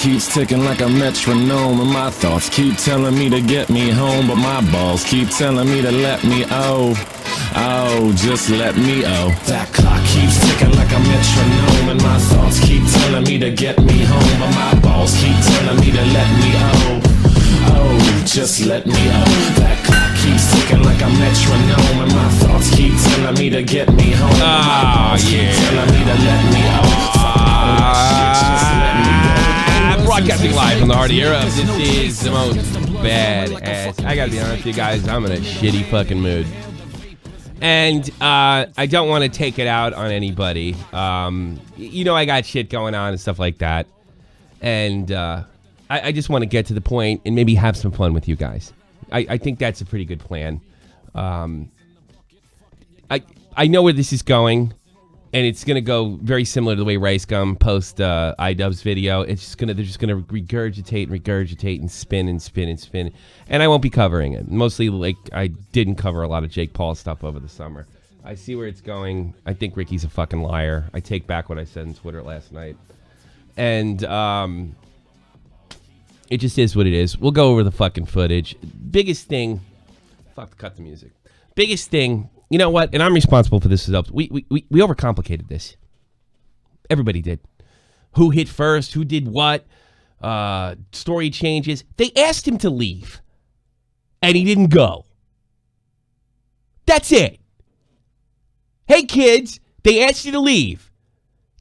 Keeps ticking like a metronome, and my thoughts keep telling me to get me home, but my balls keep telling me to let me just let me That clock keeps ticking like a metronome, and my thoughts keep telling me to get me home, but my balls keep telling me to let me just let me That clock keeps ticking like a metronome, and my thoughts keep telling me to get me home, but my balls keep telling me to let me just let me Broadcasting live from the heart of Europe. This is the most badass. I gotta be honest with you guys, I'm in a shitty fucking mood. And I don't want to take it out on anybody. You know, I got shit going on and stuff like that. And I just want to get to the point and maybe have some fun with you guys. I think that's a pretty good plan. I know where this is going. And it's going to go very similar to the way Rice Gum post iDubbbz video. They're just going to regurgitate and spin and spin and spin. And I won't be covering it. Mostly, like, I didn't cover a lot of Jake Paul stuff over the summer. I see where it's going. I think Ricky's a fucking liar. I take back what I said on Twitter last night. And it just is what it is. We'll go over the fucking footage. Biggest thing. Fuck, cut the music. Biggest thing. You know what? And I'm responsible for this. We overcomplicated this. Everybody did. Who hit first? Who did what? Story changes. They asked him to leave. And he didn't go. That's it. Hey, kids. They asked you to leave.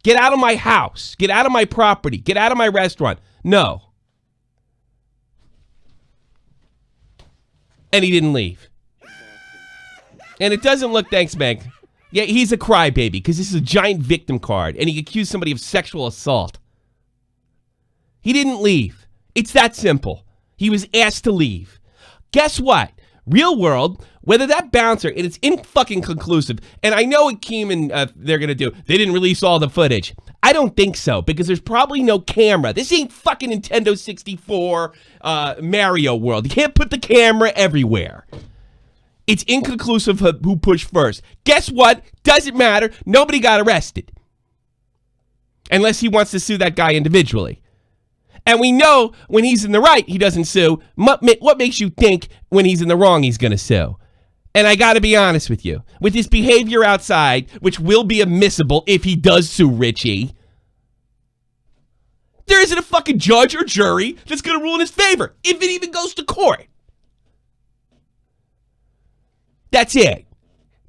Get out of my house. Get out of my property. Get out of my restaurant. No. And he didn't leave. And it doesn't look, thanks, Meg. Yeah, he's a crybaby because this is a giant victim card, and he accused somebody of sexual assault. He didn't leave. It's that simple. He was asked to leave. Guess what? Real world, whether that bouncer, and it's fucking conclusive, and I know what Keeman, they're going to do. They didn't release all the footage. I don't think so, because there's probably no camera. This ain't fucking Nintendo 64 Mario World. You can't put the camera everywhere. It's inconclusive who pushed first. Guess what? Doesn't matter. Nobody got arrested. Unless he wants to sue that guy individually. And we know when he's in the right, he doesn't sue. What makes you think when he's in the wrong, he's going to sue? And I got to be honest with you. With his behavior outside, which will be admissible if he does sue Richie, there isn't a fucking judge or jury that's going to rule in his favor, if it even goes to court. That's it.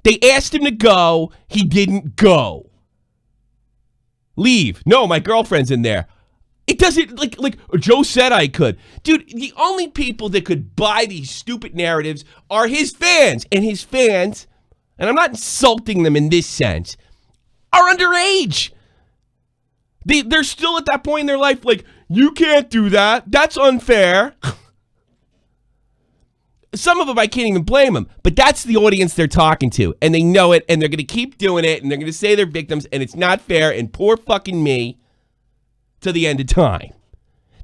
They asked him to go. He didn't go. Leave. No, my girlfriend's in there. It doesn't, like Joe said I could. Dude, the only people that could buy these stupid narratives are his fans. And his fans, and I'm not insulting them in this sense, are underage. They're still at that point in their life like, you can't do that. That's unfair. Some of them, I can't even blame them, but that's the audience they're talking to, and they know it, and they're going to keep doing it, and they're going to say they're victims, and it's not fair, and poor fucking me to the end of time.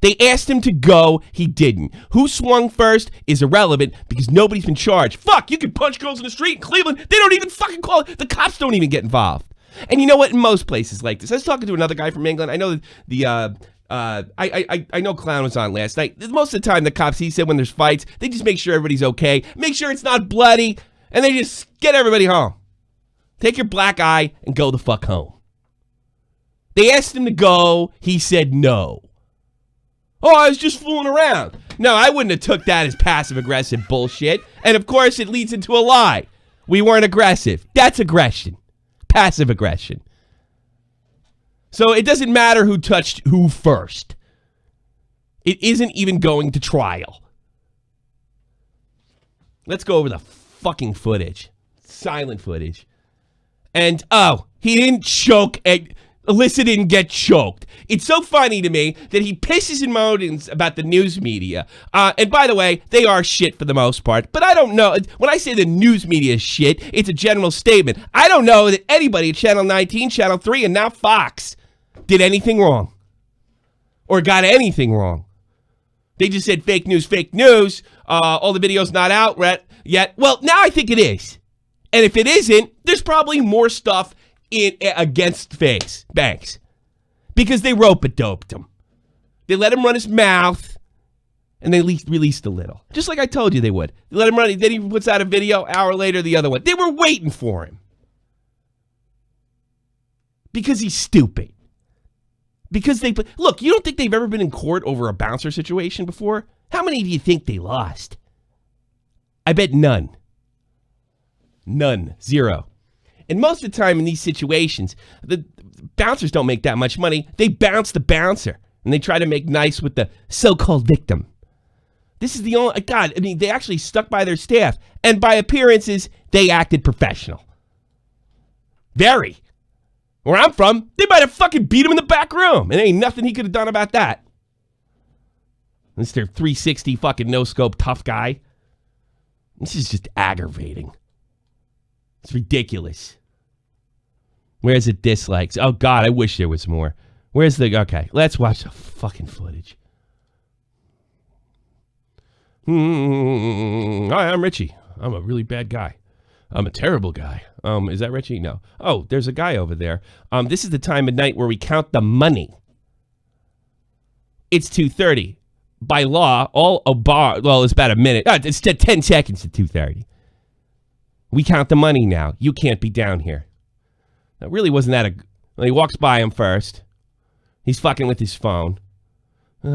They asked him to go, he didn't. Who swung first is irrelevant because nobody's been charged. Fuck, you can punch girls in the street in Cleveland, they don't even fucking call it. The cops don't even get involved. And you know what? In most places like this, I was talking to another guy from England. I know that I know Clown was on last night. Most of the time, the cops, he said when there's fights, they just make sure everybody's okay. Make sure it's not bloody. And they just get everybody home. Take your black eye and go the fuck home. They asked him to go. He said no. Oh, I was just fooling around. No, I wouldn't have took that as passive-aggressive bullshit. And of course, it leads into a lie. We weren't aggressive. That's aggression. Passive aggression. So it doesn't matter who touched who first. It isn't even going to trial. Let's go over the fucking footage. Silent footage. And, he didn't choke. Alyssa didn't get choked. It's so funny to me that he pisses and moans about the news media. And by the way, they are shit for the most part. But I don't know. When I say the news media is shit, it's a general statement. I don't know that anybody at Channel 19, Channel 3, and now Fox did anything wrong. Or got anything wrong. They just said fake news. All the video's not out yet. Well, now I think it is. And if it isn't, there's probably more stuff against FaZe Banks. Because they rope-a-doped him. They let him run his mouth, and they released a little. Just like I told you they would. They let him run. Then he puts out a video. Hour later, the other one. They were waiting for him. Because he's stupid. Because look, you don't think they've ever been in court over a bouncer situation before? How many do you think they lost? I bet none. None. Zero. And most of the time in these situations, the bouncers don't make that much money. They bounce the bouncer, and they try to make nice with the so-called victim. This is the only... God, I mean, they actually stuck by their staff. And by appearances, they acted professional. Very. Where I'm from, they might have fucking beat him in the back room. And ain't nothing he could have done about that. Mr. 360 fucking no-scope tough guy. This is just aggravating. It's ridiculous. Where's the dislikes? Oh, God, I wish there was more. Where's the... Okay, let's watch the fucking footage. Hi, I'm Richie. I'm a really bad guy. I'm a terrible guy. Is that Richie? No. Oh, there's a guy over there. This is the time of night where we count the money. It's 2:30. By law, it's about a minute. It's 10 seconds to 2:30. We count the money now. You can't be down here. That really wasn't that he walks by him first. He's fucking with his phone. Oh,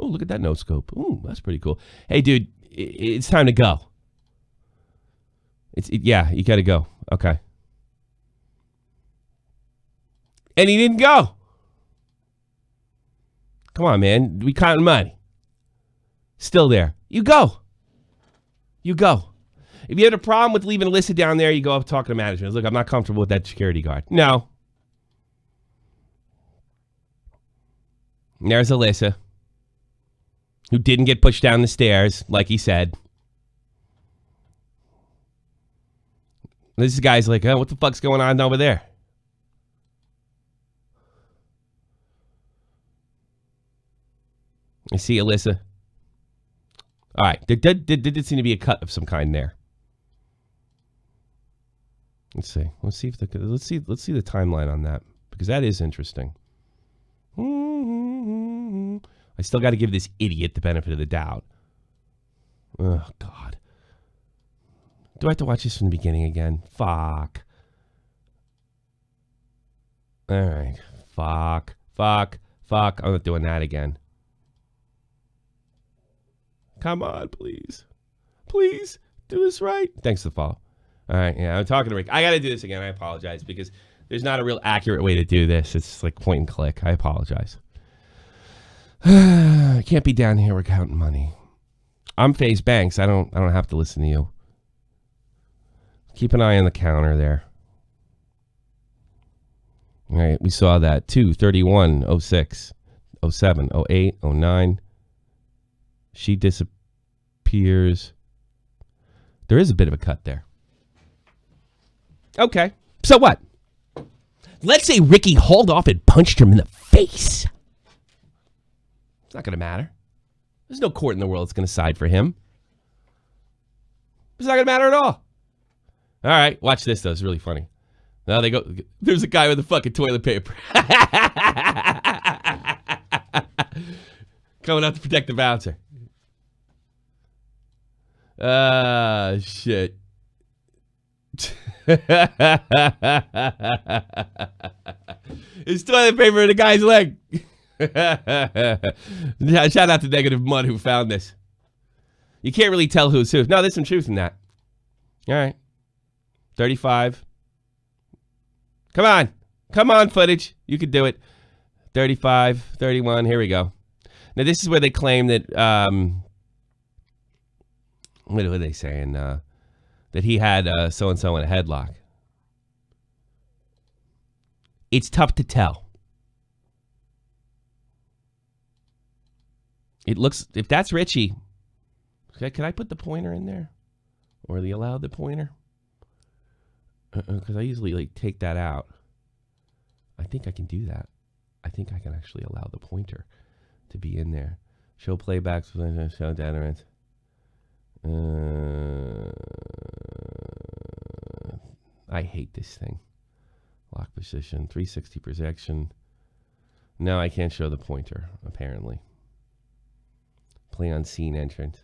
look at that no scope. Ooh, that's pretty cool. Hey, dude, it's time to go. Yeah, you got to go. Okay. And he didn't go. Come on, man. We counting money. Still there. You go. You go. If you had a problem with leaving Alyssa down there, you go up talking to management. Look, I'm not comfortable with that security guard. No. And there's Alyssa, who didn't get pushed down the stairs, like he said. This guy's like, oh, what the fuck's going on over there? I see Alyssa. All right, there did seem to be a cut of some kind there. Let's see. Let's see the timeline on that, because that is interesting. I still got to give this idiot the benefit of the doubt. Oh, God. Do I have to watch this from the beginning again? Fuck. All right. Fuck. I'm not doing that again. Come on, please. Please, do this right. Thanks for the follow. All right, yeah, I'm talking to Rick. I got to do this again. I apologize, because there's not a real accurate way to do this. It's like point and click. I apologize. I can't be down here. We're counting money. I'm FaZe Banks. I don't have to listen to you. Keep an eye on the counter there. All right, we saw that. 2, 31, 06, 07, 08, 09. She disappears. There is a bit of a cut there. Okay, so what? Let's say Ricky hauled off and punched him in the face. It's not going to matter. There's no court in the world that's going to side for him. It's not going to matter at all. All right, watch this, though. It's really funny. Now they go, there's a guy with a fucking toilet paper. Coming out to protect the bouncer. Shit. It's toilet paper in the guy's leg. Shout out to Negative Mud who found this. You can't really tell who's who. No, there's some truth in that. All right. 35. Come on, footage. You could do it. 35, 31. Here we go. Now, this is where they claim that, what are they saying? That he had so-and-so in a headlock. It's tough to tell. It looks, if that's Richie, can I put the pointer in there? Or are they allowed the pointer? Because I usually take that out. I think I can do that. I think I can actually allow the pointer to be in there. Show playbacks, show data. I hate this thing. Lock position, 360 projection. No, I can't show the pointer, apparently. Play on scene entrance.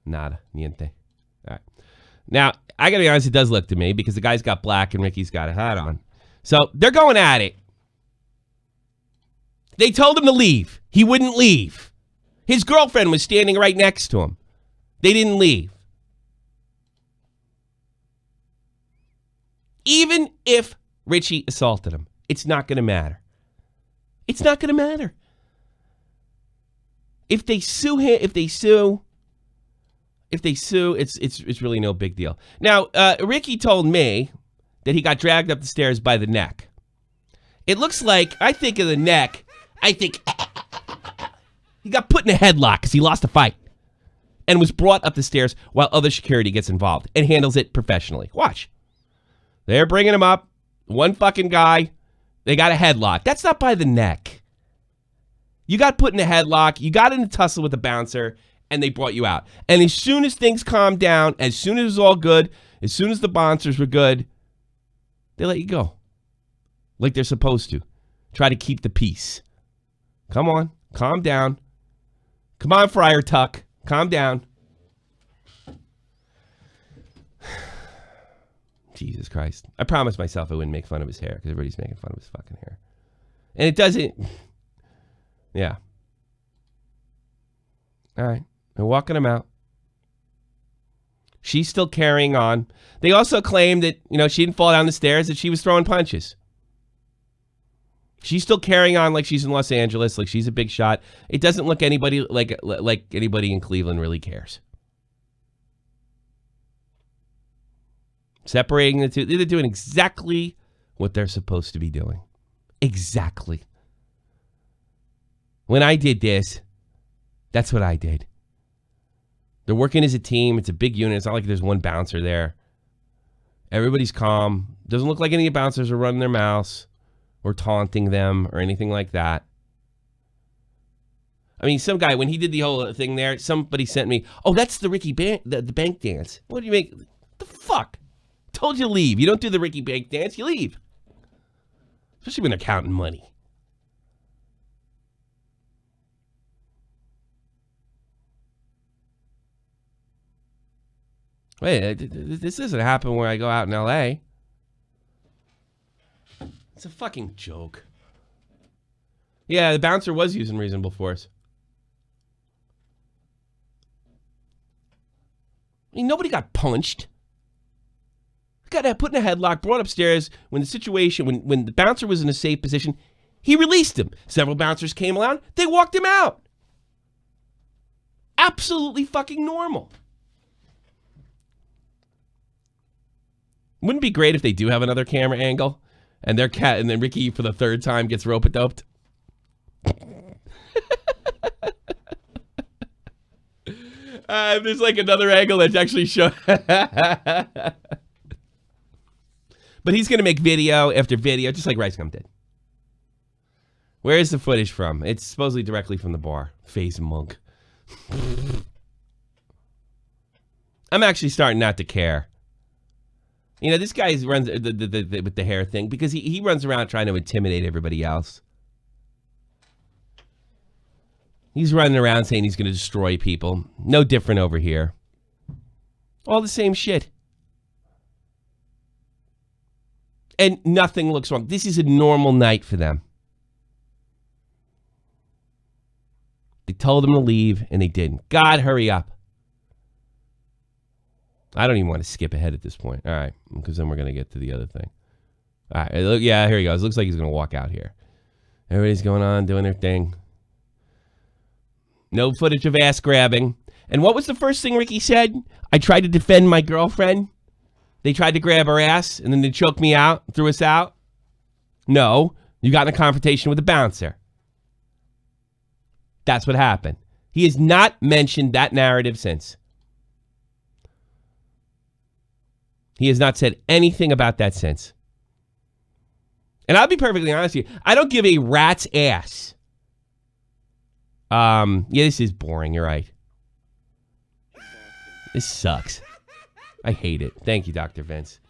Nada. Niente. All right. Now, I got to be honest, it does look to me because the guy's got black and Ricky's got a hat on. So they're going at it. They told him to leave. He wouldn't leave. His girlfriend was standing right next to him. They didn't leave. Even if Richie assaulted him, it's not going to matter. It's not going to matter. If they sue him, it's really no big deal. Now, Ricky told me that he got dragged up the stairs by the neck. It looks like, I think of the neck, I think he got put in a headlock because he lost a fight and was brought up the stairs while other security gets involved and handles it professionally. Watch. They're bringing him up. One fucking guy. They got a headlock. That's not by the neck. You got put in a headlock. You got in a tussle with the bouncer, and they brought you out. And as soon as things calmed down, as soon as it was all good, as soon as the bouncers were good, they let you go. Like they're supposed to. Try to keep the peace. Come on. Calm down. Come on, Friar Tuck. Calm down. Jesus Christ. I promised myself I wouldn't make fun of his hair because everybody's making fun of his fucking hair. And it doesn't... Yeah. All right. They're walking him out. She's still carrying on. They also claim that, she didn't fall down the stairs, that she was throwing punches. She's still carrying on like she's in Los Angeles, like she's a big shot. It doesn't look anybody like anybody in Cleveland really cares. Separating the two. They're doing exactly what they're supposed to be doing. Exactly. When I did this, that's what I did. They're working as a team. It's a big unit. It's not like there's one bouncer there. Everybody's calm. Doesn't look like any of the bouncers are running their mouths or taunting them or anything like that. I mean, some guy, when he did the whole thing there, somebody sent me, oh, that's the Ricky the bank dance. What do you make? What the fuck? Told you to leave. You don't do the Ricky bank dance, you leave. Especially when they're counting money. Wait, this doesn't happen where I go out in L.A. It's a fucking joke. Yeah, the bouncer was using reasonable force. I mean, nobody got punched. Got put in a headlock, brought upstairs when the situation, when the bouncer was in a safe position, he released him. Several bouncers came around, they walked him out. Absolutely fucking normal. Wouldn't it be great if they do have another camera angle and and then Ricky for the third time gets rope-a-doped? There's like another angle that's actually shown. But he's going to make video after video, just like Rice Gum did. Where is the footage from? It's supposedly directly from the bar. FaZe Monk. I'm actually starting not to care. This guy runs with the hair thing because he runs around trying to intimidate everybody else. He's running around saying he's going to destroy people. No different over here. All the same shit. And nothing looks wrong. This is a normal night for them. They told them to leave, and they didn't. God, hurry up. I don't even want to skip ahead at this point. All right, because then we're going to get to the other thing. All right, yeah, here he goes. Looks like he's going to walk out here. Everybody's going on, doing their thing. No footage of ass grabbing. And what was the first thing Ricky said? I tried to defend my girlfriend. They tried to grab her ass, and then they choked me out, threw us out. No, you got in a confrontation with a bouncer. That's what happened. He has not mentioned that narrative since. He has not said anything about that since. And I'll be perfectly honest with you. I don't give a rat's ass. Yeah, this is boring. You're right. This sucks. I hate it. Thank you, Dr. Vince.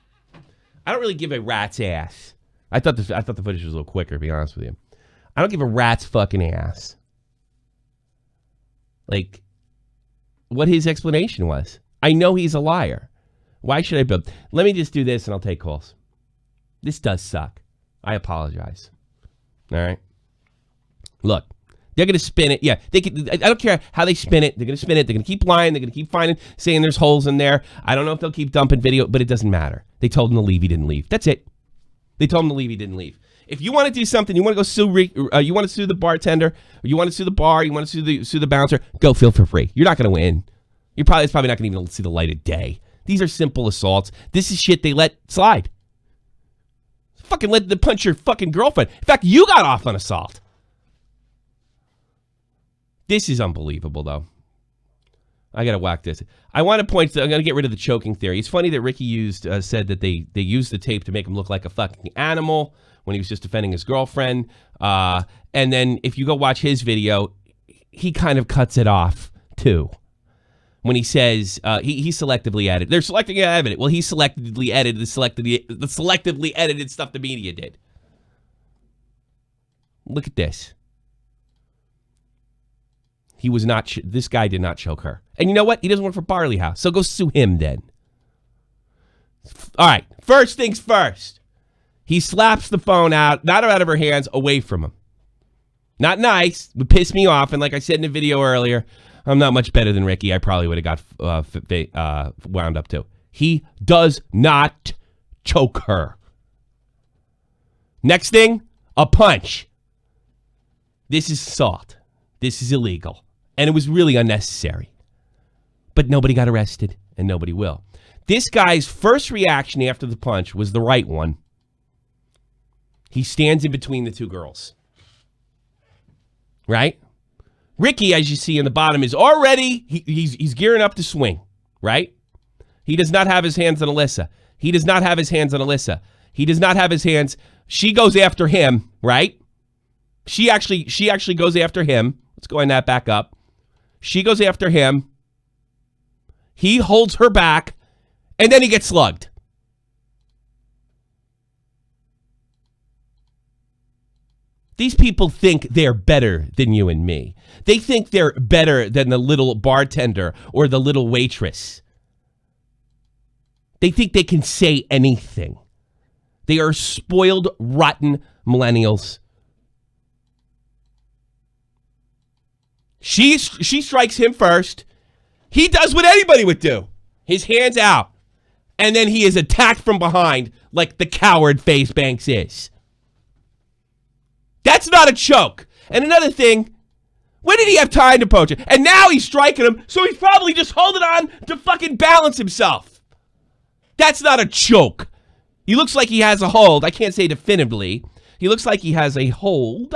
I don't really give a rat's ass. I thought the footage was a little quicker, to be honest with you. I don't give a rat's fucking ass. Like, what his explanation was. I know he's a liar. Why should I build? Let me just do this and I'll take calls. This does suck. I apologize. All right. Look, they're going to spin it. Yeah, they can, I don't care how they spin it. They're going to spin it. They're going to keep lying. They're going to keep saying there's holes in there. I don't know if they'll keep dumping video, but it doesn't matter. They told him to leave. He didn't leave. That's it. They told him to leave. He didn't leave. If you want to do something, you want to go sue, you want to sue the bartender, or you want to sue the bar, you want to sue the bouncer, go feel for free. You're not going to win. It's probably not going to even see the light of day. These are simple assaults. This is shit they let slide. Fucking let them punch your fucking girlfriend. In fact, you got off on assault. This is unbelievable, though. I got to whack this. I want to point to, I'm going to get rid of the choking theory. It's funny that Ricky said that they used the tape to make him look like a fucking animal when he was just defending his girlfriend. And then if you go watch his video, he kind of cuts it off, too. When he says he selectively edited. They're selecting evidence. Well, he selectively edited the selectively edited stuff the media did. Look at this. He was not, this guy did not choke her. And you know what? He doesn't work for Barley House. So go sue him then. All right. First things first. He slaps the phone out, not out of her hands, away from him. Not nice. Would piss me off. And like I said in the video earlier, I'm not much better than Ricky. I probably would have got wound up too. He does not choke her. Next thing, a punch. This is assault. This is illegal. And it was really unnecessary. But nobody got arrested, and nobody will. This guy's first reaction after the punch was the right one. He stands in between the two girls. Right? Ricky, as you see in the bottom, is already, he's gearing up to swing. Right? He does not have his hands on Alyssa. He does not have his hands on Alyssa. He does not have his hands. She goes after him, right? She actually goes after him. Let's go in that back up. She goes after him. He holds her back, and then he gets slugged. These people think they're better than you and me. They think they're better than the little bartender or the little waitress. They think they can say anything. They are spoiled, rotten millennials. She strikes him first. He does what anybody would do. His hands out. And then he is attacked from behind like the coward FaZe Banks is. That's not a choke. And another thing, when did he have time to approach it? And now he's striking him, so he's probably just holding on to fucking balance himself. That's not a choke. He looks like he has a hold. I can't say definitively. He looks like he has a hold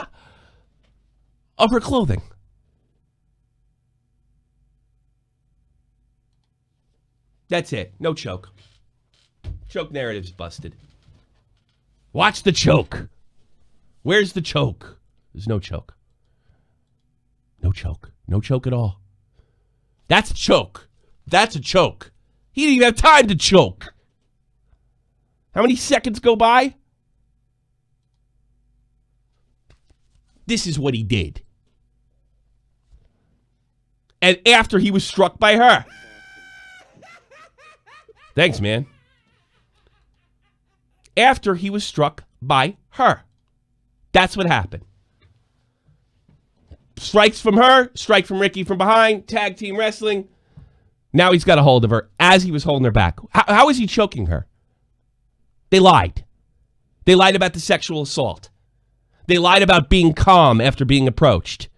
of her clothing. That's it. No choke. Choke narrative's busted. Watch the choke. Where's the choke? There's no choke. No choke. No choke at all. That's a choke. That's a choke. He didn't even have time to choke. How many seconds go by? This is what he did. And after he was struck by her. Thanks, man. After he was struck by her. That's what happened. Strikes from her, strike from Ricky from behind, tag team wrestling. Now he's got a hold of her as he was holding her back. How is he choking her? They lied. They lied about the sexual assault. They lied about being calm after being approached.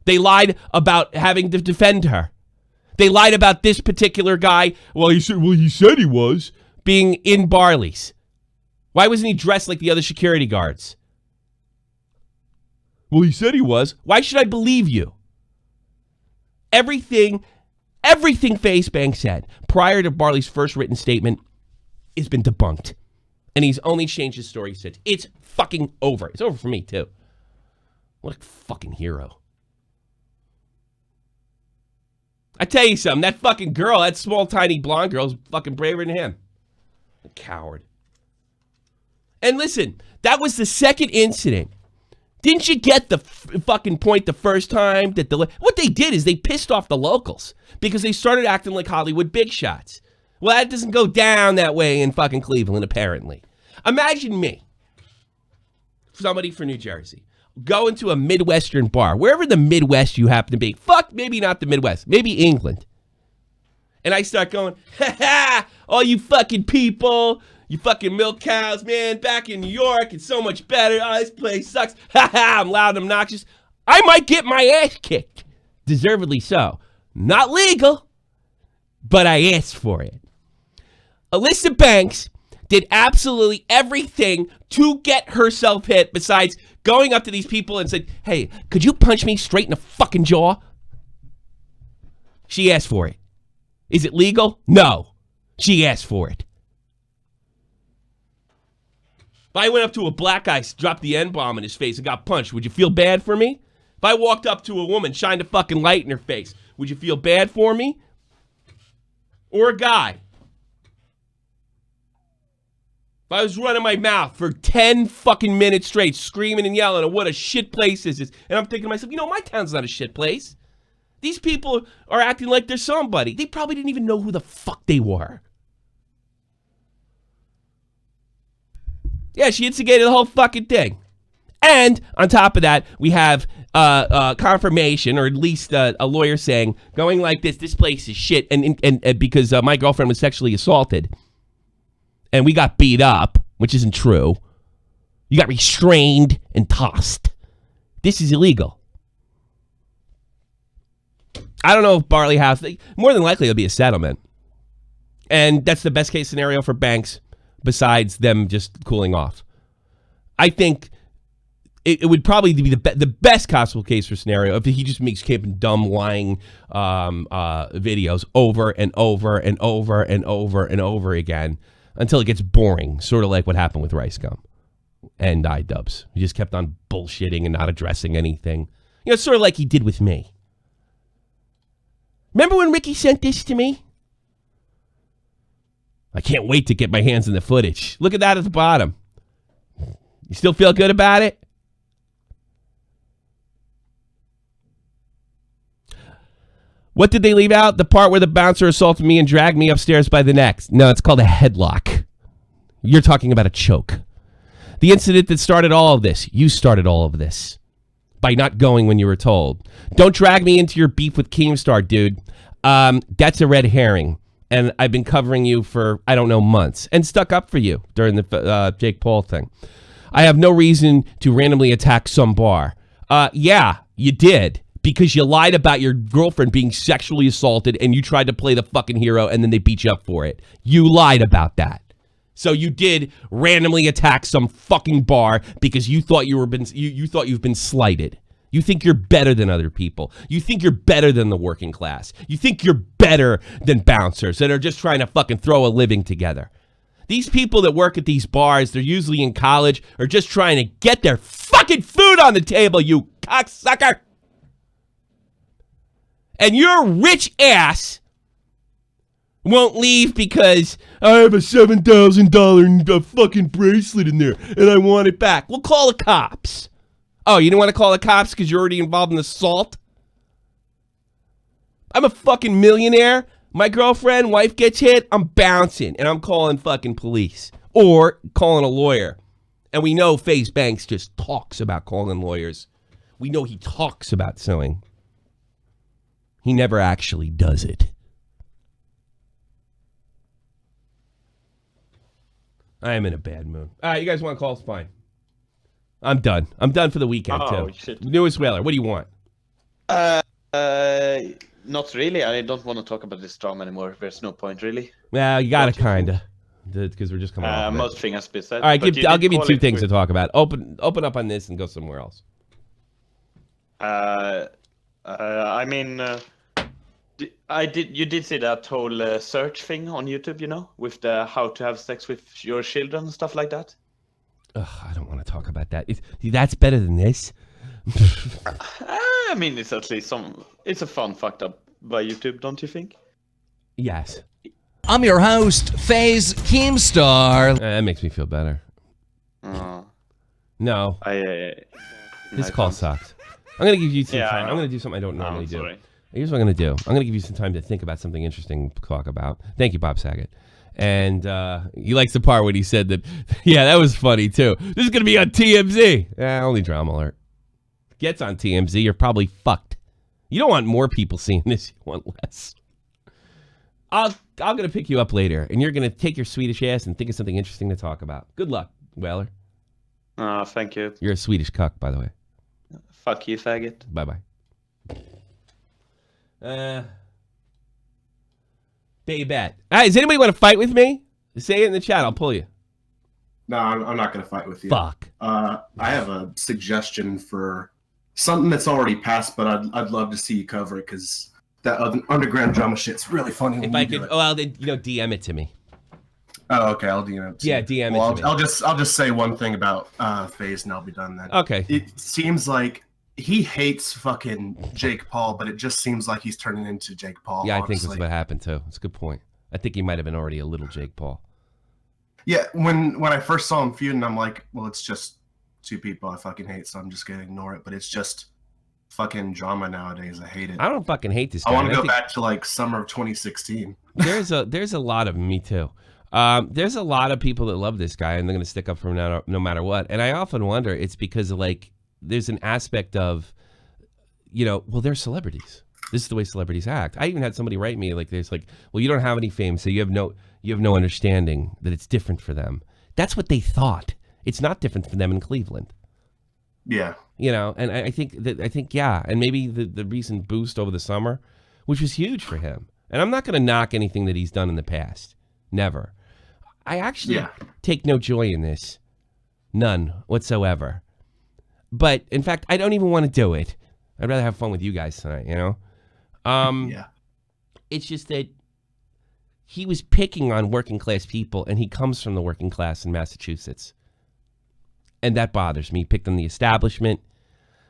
They lied about having to defend her. They lied about this particular guy. He said he was being in Barley's. Why wasn't he dressed like the other security guards? Well, he said he was. Why should I believe you? Everything FaZe Banks said prior to Barley's first written statement has been debunked. And he's only changed his story since. It's fucking over. It's over for me, too. What a fucking hero. I tell you something, that fucking girl, that small, tiny blonde girl is fucking braver than him. A coward. And listen, that was the second incident. Didn't you get the fucking point the first time that what they did is they pissed off the locals because they started acting like Hollywood big shots. Well, that doesn't go down that way in fucking Cleveland, apparently. Imagine me, somebody from New Jersey, go into a Midwestern bar, wherever the Midwest you happen to be. Fuck, maybe not the Midwest, maybe England. And I start going, ha ha, all you fucking people, you fucking milk cows, man, back in New York, it's so much better. Oh, this place sucks. Ha ha, I'm loud and obnoxious. I might get my ass kicked. Deservedly so. Not legal, but I asked for it. Alyssa Banks did absolutely everything to get herself hit besides going up to these people and said, hey, could you punch me straight in the fucking jaw? She asked for it. Is it legal? No. She asked for it. If I went up to a black guy, dropped the N-bomb in his face and got punched, would you feel bad for me? If I walked up to a woman, shined a fucking light in her face, would you feel bad for me? Or a guy? If I was running my mouth for 10 fucking minutes straight, screaming and yelling at what a shit place this is, and I'm thinking to myself, my town's not a shit place. These people are acting like they're somebody. They probably didn't even know who the fuck they were. Yeah, she instigated the whole fucking thing. And on top of that, we have confirmation, or at least a lawyer saying, going like this place is shit, and because my girlfriend was sexually assaulted. And we got beat up, which isn't true. You got restrained and tossed. This is illegal. I don't know if Barley House, more than likely it'll be a settlement. And that's the best case scenario for Banks, besides them just cooling off. I think it would probably be the best possible case for scenario if he just makes keeping dumb, lying videos over and over and over and over and over again. Until it gets boring, sort of like what happened with Rice Gum and iDubbbz. He just kept on bullshitting and not addressing anything. Sort of like he did with me. Remember when Ricky sent this to me? I can't wait to get my hands on the footage. Look at that at the bottom. You still feel good about it? What did they leave out? The part where the bouncer assaulted me and dragged me upstairs by the neck. No, it's called a headlock. You're talking about a choke. The incident that started all of this. You started all of this. By not going when you were told. Don't drag me into your beef with Keemstar, dude. That's a red herring. And I've been covering you for, I don't know, months. And stuck up for you during the Jake Paul thing. I have no reason to randomly attack some bar. Yeah, you did. Because you lied about your girlfriend being sexually assaulted and you tried to play the fucking hero and then they beat you up for it. You lied about that. So you did randomly attack some fucking bar because you thought you thought you've been slighted. You think you're better than other people. You think you're better than the working class. You think you're better than bouncers that are just trying to fucking throw a living together. These people that work at these bars, they're usually in college or just trying to get their fucking food on the table, you cocksucker. And your rich ass won't leave because I have a $7,000 fucking bracelet in there and I want it back. We'll call the cops. Oh, you didn't want to call the cops because you're already involved in assault? I'm a fucking millionaire. My girlfriend, wife gets hit, I'm bouncing and I'm calling fucking police or calling a lawyer. And we know FaZe Banks just talks about calling lawyers. We know he talks about suing. He never actually does it. I am in a bad mood. All right, you guys want to call? It's fine. I'm done. I'm done for the weekend, too. Shit. Newest Whaler, what do you want? Not really. I don't want to talk about this drama anymore. There's no point, really. Well, you got to kind of. Because we're just coming off of it. Most things has been said. All right, I'll give you two things to talk about. Open up on this and go somewhere else. I mean... You did see that whole search thing on YouTube, with the how to have sex with your children and stuff like that? Ugh, I don't want to talk about that. That's better than this. I mean, it's at least it's a fun fucked up by YouTube, don't you think? Yes. I'm your host, FaZe Keemstar. That makes me feel better. No. This call sucks. I'm going to give you some time. I'm going to do something I don't normally do. Here's what I'm going to do. I'm going to give you some time to think about something interesting to talk about. Thank you, Bob Saget. And he likes the part when he said that, yeah, that was funny, too. This is going to be on TMZ. Only drama alert. Gets on TMZ, you're probably fucked. You don't want more people seeing this. You want less. I'm going to pick you up later, and you're going to take your Swedish ass and think of something interesting to talk about. Good luck, Whaler. Thank you. You're a Swedish cuck, by the way. Fuck you, faggot. Bye-bye. Babette. Does anybody want to fight with me? Say it in the chat. I'll pull you. No, I'm not going to fight with you. Fuck. I have a suggestion for something that's already passed, but I'd love to see you cover it because that underground drama shit's really funny. If I could, well, then DM it to me. Oh, okay. I'll DM it. Yeah, DM it to me. I'll just say one thing about FaZe, and I'll be done then. Okay. It seems like he hates fucking Jake Paul, but it just seems like he's turning into Jake Paul. Yeah, honestly. I think that's what happened too. That's a good point. I think he might have been already a little Jake Paul. Yeah, when I first saw him feuding, I'm like, well, it's just two people I fucking hate, so I'm just gonna ignore it. But it's just fucking drama nowadays. I hate it. I don't fucking hate this guy. I want to go back to like summer of 2016. There's a lot of me too. There's a lot of people that love this guy, and they're gonna stick up for him no matter what. And I often wonder, it's because of like there's an aspect of, well, they're celebrities. This is the way celebrities act. I even had somebody write me like this, like, well, you don't have any fame, so you have no understanding that it's different for them. That's what they thought. It's not different for them in Cleveland. Yeah. And I think yeah, and maybe the recent boost over the summer, which was huge for him. And I'm not going to knock anything that he's done in the past. Never. I actually take no joy in this. None whatsoever. But in fact, I don't even want to do it. I'd rather have fun with you guys tonight, Yeah. It's just that he was picking on working class people, and he comes from the working class in Massachusetts. And that bothers me. He picked on the establishment.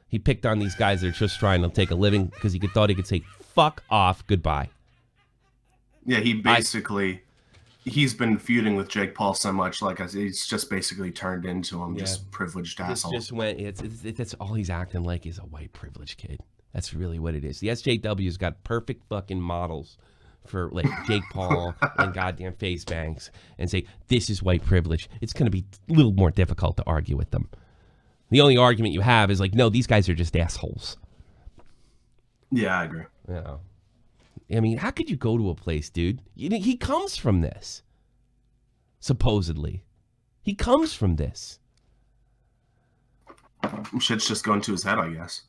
He picked on these guys that are just trying to take a living because he thought he could say, fuck off, goodbye. Yeah, he basically, he's been feuding with Jake Paul so much, like he's just basically turned into him, just privileged asshole. Just went, that's all he's acting like is a white privileged kid. That's really what it is. The SJW's got perfect fucking models for like Jake Paul and goddamn FaZe Banks and say, this is white privilege. It's going to be a little more difficult to argue with them. The only argument you have is like, no, these guys are just assholes. Yeah, I agree. Yeah. I mean, how could you go to a place, dude? He comes from this. Supposedly. He comes from this. Shit's just going to his head, I guess.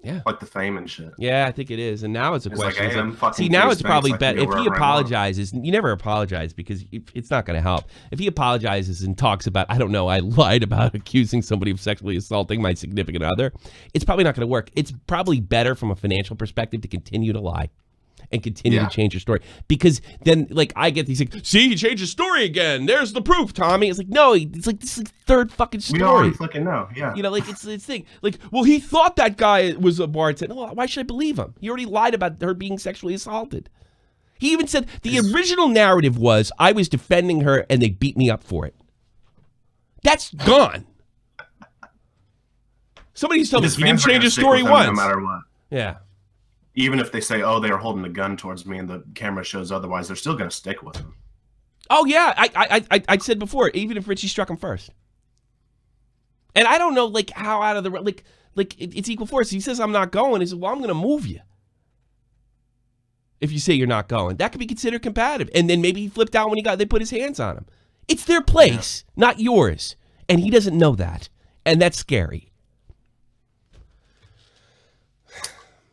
Yeah. Like the fame and shit. Yeah, I think it is. And now it's a question. Like, hey, see, now it's probably better. If he apologizes, you never apologize because it's not going to help. If he apologizes and talks about, I don't know, I lied about accusing somebody of sexually assaulting my significant other, it's probably not going to work. It's probably better from a financial perspective to continue to lie and continue to change your story. Because then, like, I get these, like, see, he changed his story again. There's the proof, Tommy. It's like, no, it's like, this is like third fucking story. We already fucking know, yeah. Like, it's thing. Like, well, he thought that guy was a bartender. Well, why should I believe him? He already lied about her being sexually assaulted. He even said the original narrative was, I was defending her and they beat me up for it. That's gone. Somebody's telling me he didn't change his story once. No matter what. Yeah. Even if they say, oh, they were holding a gun towards me and the camera shows otherwise, they're still going to stick with him. Oh, yeah. I said before, even if Richie struck him first. And I don't know, like, how out of the... Like it's equal force. He says, I'm not going. He says, well, I'm going to move you. If you say you're not going. That could be considered competitive. And then maybe he flipped out when they put his hands on him. It's their place, not yours. And he doesn't know that. And that's scary.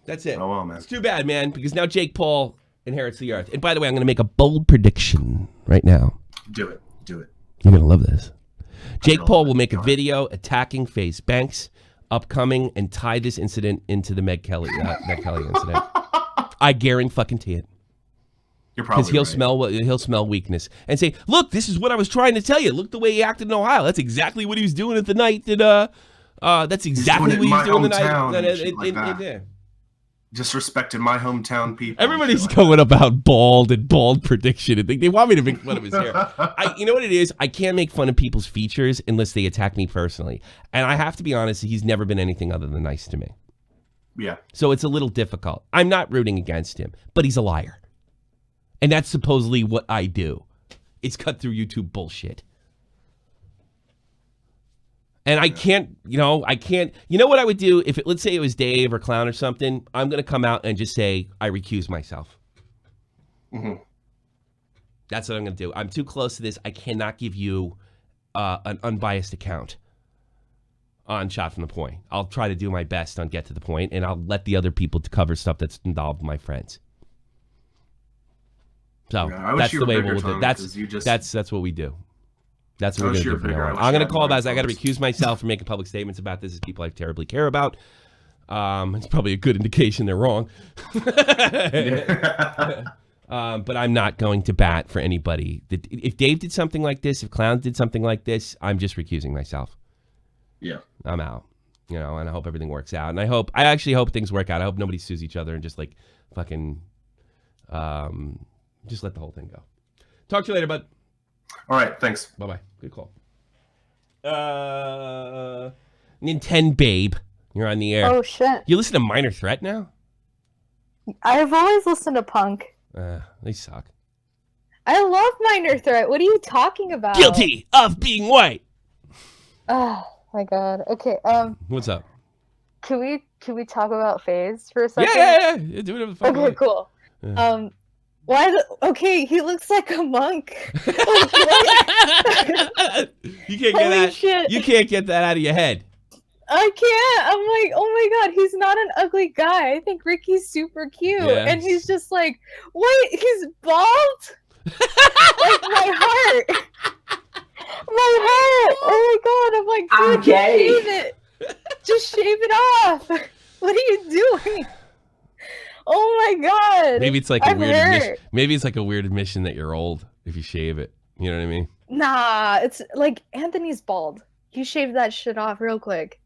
That's it. Oh, well, man. It's too bad, man, because now Jake Paul inherits the earth. And by the way, I'm going to make a bold prediction right now. Do it. Do it. You're going to love this. Jake Paul will make a video attacking FaZe Banks upcoming and tie this incident into the Meg Kelly incident. I guarantee it. You're probably because he'll smell weakness and say, look, this is what I was trying to tell you. Look the way he acted in Ohio. That's exactly what he was doing at the night that that's exactly what he was doing the night. disrespected my hometown people. Everybody's going about bald and bald prediction. And they want me to make fun of his hair. You know what it is? I can't make fun of people's features unless they attack me personally. And I have to be honest, he's never been anything other than nice to me. Yeah. So it's a little difficult. I'm not rooting against him, but he's a liar. And that's supposedly what I do. It's cut through YouTube bullshit. And I can't, you know what I would do if let's say it was Dave or Clown or something, I'm going to come out and just say, I recuse myself. Mm-hmm. That's what I'm going to do. I'm too close to this. I cannot give you an unbiased account on Shot from the Point. I'll try to do my best on Get to the Point, and I'll let the other people to cover stuff that's involved with my friends. So that's the way we'll do it. That's what we do. That's what we're going to do from now on. I'm going to call about it. I got to recuse myself from making public statements about this as people I terribly care about. It's probably a good indication they're wrong. But I'm not going to bat for anybody. If Dave did something like this, if Clowns did something like this, I'm just recusing myself. Yeah. I'm out. And I hope everything works out. And I actually hope things work out. I hope nobody sues each other and just like fucking just let the whole thing go. Talk to you later, bud. All right, thanks. Bye-bye. Good call. Nintendo Babe, you're on the air. Oh, shit. You listen to Minor Threat now? I've always listened to punk. They suck. I love Minor Threat. What are you talking about? Guilty of being white. Oh, my God. Okay, What's up? Can we talk about FaZe for a second? Yeah. Do whatever the fuck. Okay, cool. Yeah. Okay, he looks like a monk. You can't get that. Shit. You can't get that out of your head. I can't. I'm like, oh my God, he's not an ugly guy. I think Ricky's super cute. Yeah. And he's just like, wait, he's bald? Like my heart. My heart. Oh my God. I'm like, dude, just shave it. Just shave it off. What are you doing? Oh my God. Maybe it's like a weird admission. Maybe it's like a weird admission that you're old if you shave it. You know what I mean? Nah, it's like Anthony's bald. He shaved that shit off real quick.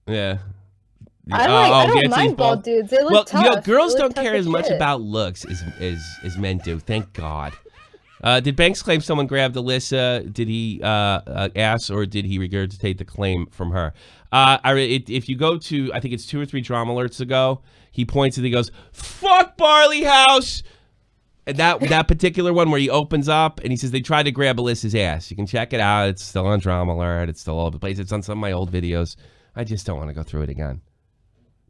Yeah. I don't mind bald dudes. They look tough. Girls don't care as much about looks as men do. Thank God. Did Banks claim someone grabbed Alyssa? Did he ask, or did he regurgitate the claim from her? If you go to, I think it's 2 or 3 drama alerts ago, he points and he goes, "Fuck Barley House," and that particular one where he opens up and he says they tried to grab Alyssa's ass. You can check it out. It's still on drama alert. It's still all over the place. It's on some of my old videos. I just don't want to go through it again.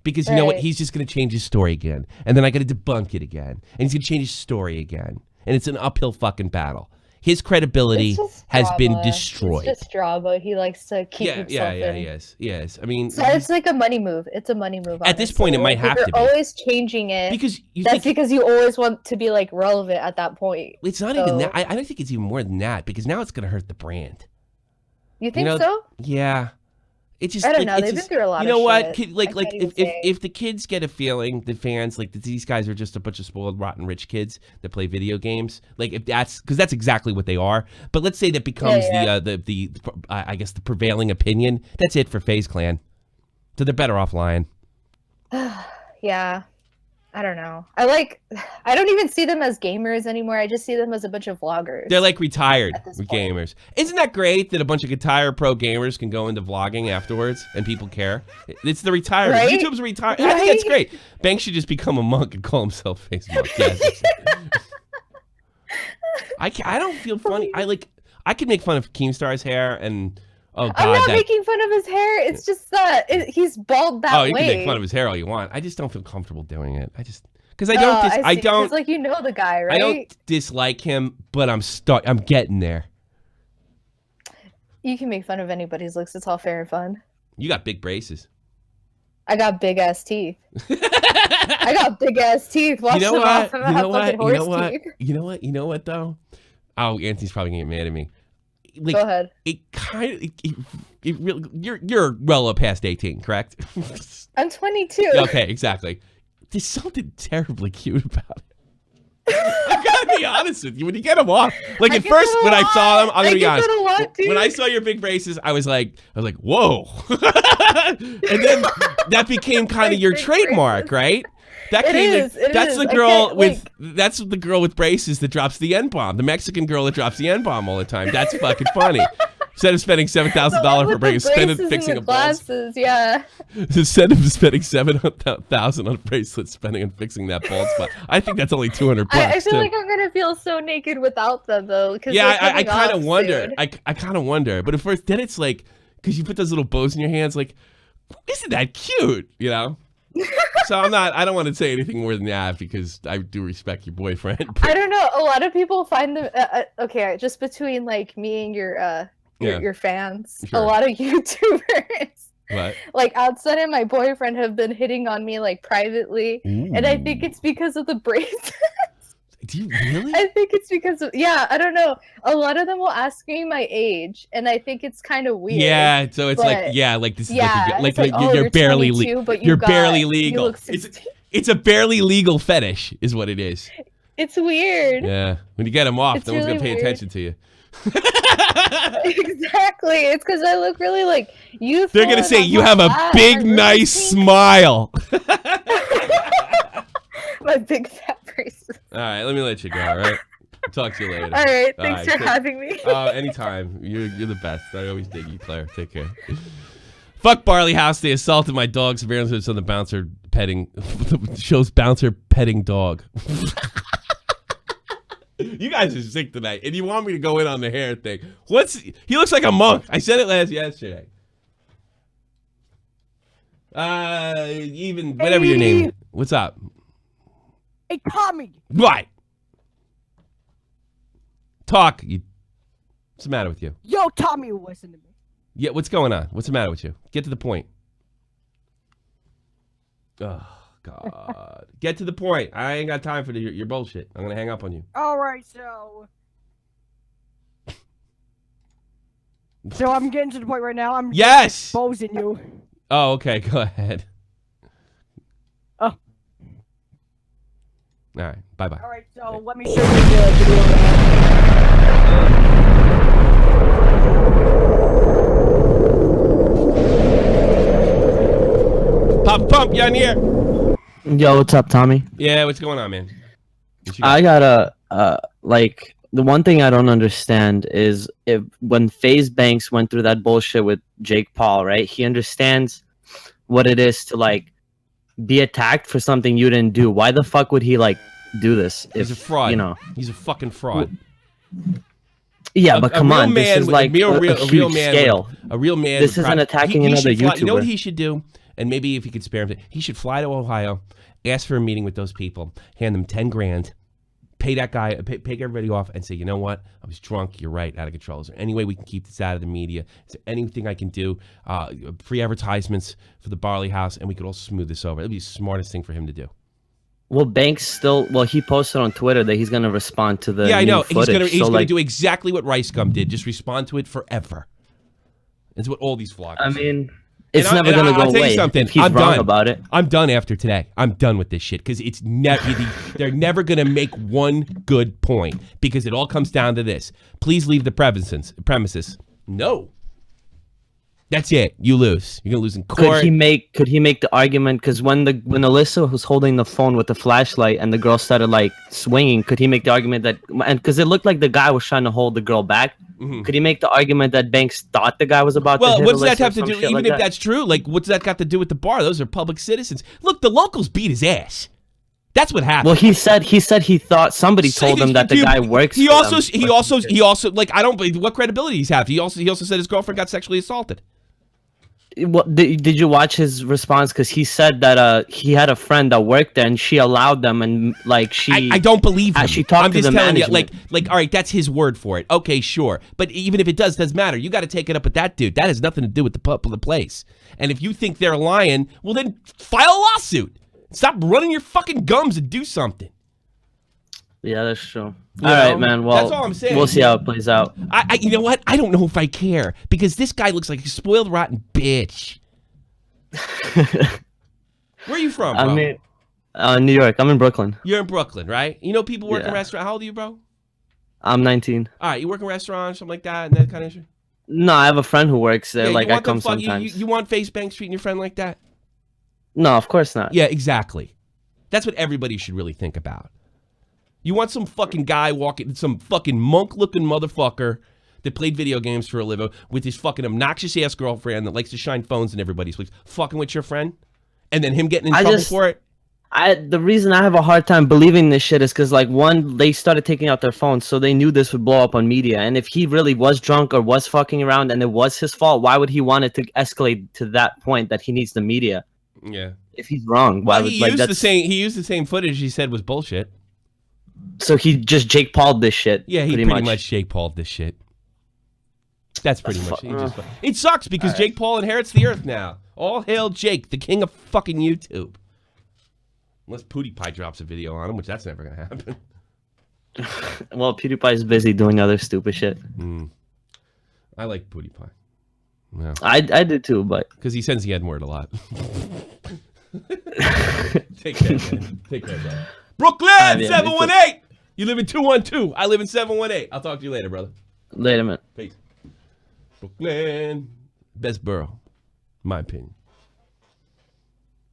Because you know what? He's just going to change his story again. And then I got to debunk it again. And he's going to change his story again. And it's an uphill fucking battle. His credibility has been destroyed. It's just drama. He likes to keep himself in. Yes. I mean, so it's like a money move. It's a money move. At this point, it might have to be. You're always changing it. Because because you always want to be like relevant at that point. It's not even that. I don't think it's even more than that, because now it's going to hurt the brand. You think so? Yeah. It's just, I don't know. They've been through a lot of shit. You know what? If the kids get a feeling, the fans, like that these guys are just a bunch of spoiled, rotten, rich kids that play video games. Like if that's because that's exactly what they are. But let's say that becomes the I guess the prevailing opinion. That's it for FaZe Clan. So they're better off lying. Yeah. I don't know. I don't even see them as gamers anymore. I just see them as a bunch of vloggers. They're like retired gamers. Isn't that great that a bunch of retired pro gamers can go into vlogging afterwards and people care? It's the retired. Right? YouTube's retired. Right? I think that's great. Banks should just become a monk and call himself FaZe Monk. Yes. I don't feel funny. I could make fun of Keemstar's hair and I'm not making fun of his hair. It's just that he's bald that way. Oh, you can make fun of his hair all you want. I just don't feel comfortable doing it. Because I don't. It's like you know the guy, right? I don't dislike him, but I'm getting there. You can make fun of anybody's looks. It's all fair and fun. You got big braces. I got big ass teeth. I got big ass teeth. Watch them off. You know what? You know what though? Oh, Anthony's probably gonna get mad at me. Like, go ahead. It kind of you're well past 18, correct? I'm 22. Okay, exactly. There's something terribly cute about it. I gotta be honest with you. When you get them off, like at first when I saw them, I'm gonna be honest. When I saw your big braces, I was like, whoa. And then that became kind of your trademark, right? That It came is, it that's is. the I girl can't, with that's the girl with braces that drops the N-bomb. The Mexican girl that drops the N-bomb all the time. That's fucking funny. Instead of spending $7,000 for braces, spend it fixing a balls. glasses, yeah. Instead of spending $7,000 on a bracelet, spending on fixing that bald spot. I think that's only $200. I feel like I'm gonna feel so naked without them though. Yeah, I kind of wonder. I kind of wonder. But at first, then it's like, because you put those little bows in your hands, like, isn't that cute? You know. So I don't want to say anything more than that because I do respect your boyfriend. I don't know. A lot of people find them okay. Just between like me and your fans, Sure. a lot of YouTubers, What? like outside of my boyfriend, have been hitting on me like privately, and I think it's because of the braces. Do you really? I think it's because of I don't know. A lot of them will ask me my age, and I think it's kind of weird. Yeah, so it's like this is like oh, you're barely 22, but you're barely you legal. look 16. It's a barely legal fetish, is what it is. It's weird. Yeah, when you get them off, It's no one's really gonna pay weird. attention to you. Exactly. It's because I look really like youthful. They're gonna say and I'm you not have a fat. big, I'm really nice pink. smile. My big fat braces. All right, let me let you go. All right, talk to you later. All right. Thanks for take- having me. Anytime. You're the best. I always dig you, Claire. Take care. Fuck Barley House. They assaulted my dogs. Apparently, it's on the bouncer petting. The show's bouncer petting dog. You guys are sick tonight, and you want me to go in on the hair thing. He looks like a monk. I said it yesterday. Even whatever your name is. What's up? Hey, Tommy. What? Talk. What's the matter with you? Yo, Tommy, listen to me. Yeah, what's going on? What's the matter with you? Get to the point. Oh, God. Get to the point. I ain't got time for your bullshit. I'm going to hang up on you. All right, so I'm getting to the point right now. I'm Yes! exposing you. Oh, okay. Go ahead. Oh. All right. Bye-bye. All right, so let me show you the video. Pump, you on here? Yo, what's up, Tommy? Yeah, what's going on, man? What you got? I got like the one thing I don't understand is when FaZe Banks went through that bullshit with Jake Paul, right? He understands what it is to like be attacked for something you didn't do. Why the fuck would he like do this? He's a fraud. You know. He's a fucking fraud. Yeah, but come on, this is like a huge real man scale. A real man. This isn't attacking another YouTuber. You know what YouTuber. he should do? And maybe if he could spare him, he should fly to Ohio, ask for a meeting with those people, hand them 10 grand, pay that guy, pay everybody off, and say, you know what? I was drunk. You're right. Out of control. Is there any way we can keep this out of the media? Is there anything I can do? Free advertisements for the Barley House, and we could all smooth this over. It'd be the smartest thing for him to do. Well, Banks still. Well, he posted on Twitter that he's gonna respond to the. Yeah, I know. New footage. He's gonna like, do exactly what Rice Gum did. Just respond to it forever. It's what all these vloggers. I mean, it's And never gonna go I'll tell you away. something. If he's I'm wrong done about it. I'm done after today. I'm done with this shit because it's never. They're never gonna make one good point because it all comes down to this. Please leave the premises. No. That's it. You lose. You're gonna lose in court. Could he make the argument? Because when Alyssa was holding the phone with the flashlight and the girl started like swinging, could he make the argument that? And because it looked like the guy was trying to hold the girl back, could he make the argument that Banks thought the guy was about to? Well, hit what does that Alyssa have or to some do? shit Even like if that? that's true, like what's that got to do with the bar? Those are public citizens. Look, the locals beat his ass. That's what happened. Well, he said he thought somebody told him that the guy works. He for also them. like I don't believe what credibility he's have. He also said his girlfriend got sexually assaulted. What did you watch his response? Because he said that he had a friend that worked there and she allowed them and like she. I don't believe him. She talked I'm to just the telling management. you, like, all right, that's his word for it. Okay, sure, but even if it doesn't matter. You got to take it up with that dude. That has nothing to do with the place. And if you think they're lying, well then file a lawsuit. Stop running your fucking gums and do something. Yeah, that's true. You All right, know? man. Well, That's all I'm saying. we'll see how it plays out. You know what? I don't know if I care because this guy looks like a spoiled, rotten bitch. Where are you from, bro? I mean, New York. I'm in Brooklyn. You're in Brooklyn, right? You know people work in Yeah. restaurants. How old are you, bro? I'm 19. All right, you work in restaurants, something like that, and that kind of shit. No, I have a friend who works there. Yeah, like you I want them come sometimes. You want FaZe Banks treating your friend like that? No, of course not. Yeah, exactly. That's what everybody should really think about. You want some fucking guy walking, some fucking monk-looking motherfucker that played video games for a living with his fucking obnoxious-ass girlfriend that likes to shine phones in everybody's face, fucking with your friend, and then him getting in trouble for it? The reason I have a hard time believing this shit is because, like, one, they started taking out their phones, so they knew this would blow up on media. And if he really was drunk or was fucking around and it was his fault, why would he want it to escalate to that point that he needs the media? Yeah. If he's wrong, why would he used the same footage he said was bullshit. So he just Jake Paul'd this shit. Yeah, he pretty much Jake Paul'd this shit. That's pretty much. It sucks because Jake Paul inherits the earth now. All hail Jake, the king of fucking YouTube. Unless PewDiePie drops a video on him, which that's never gonna happen. Well, PewDiePie's busy doing other stupid shit. I like PewDiePie. Yeah. I did too, but because he sends the N-word a lot. Take that, man. Take that, bro. Brooklyn 718. You live in 212. I live in 718. I'll talk to you later, brother. Later, man. Peace. Brooklyn, best borough, in my opinion.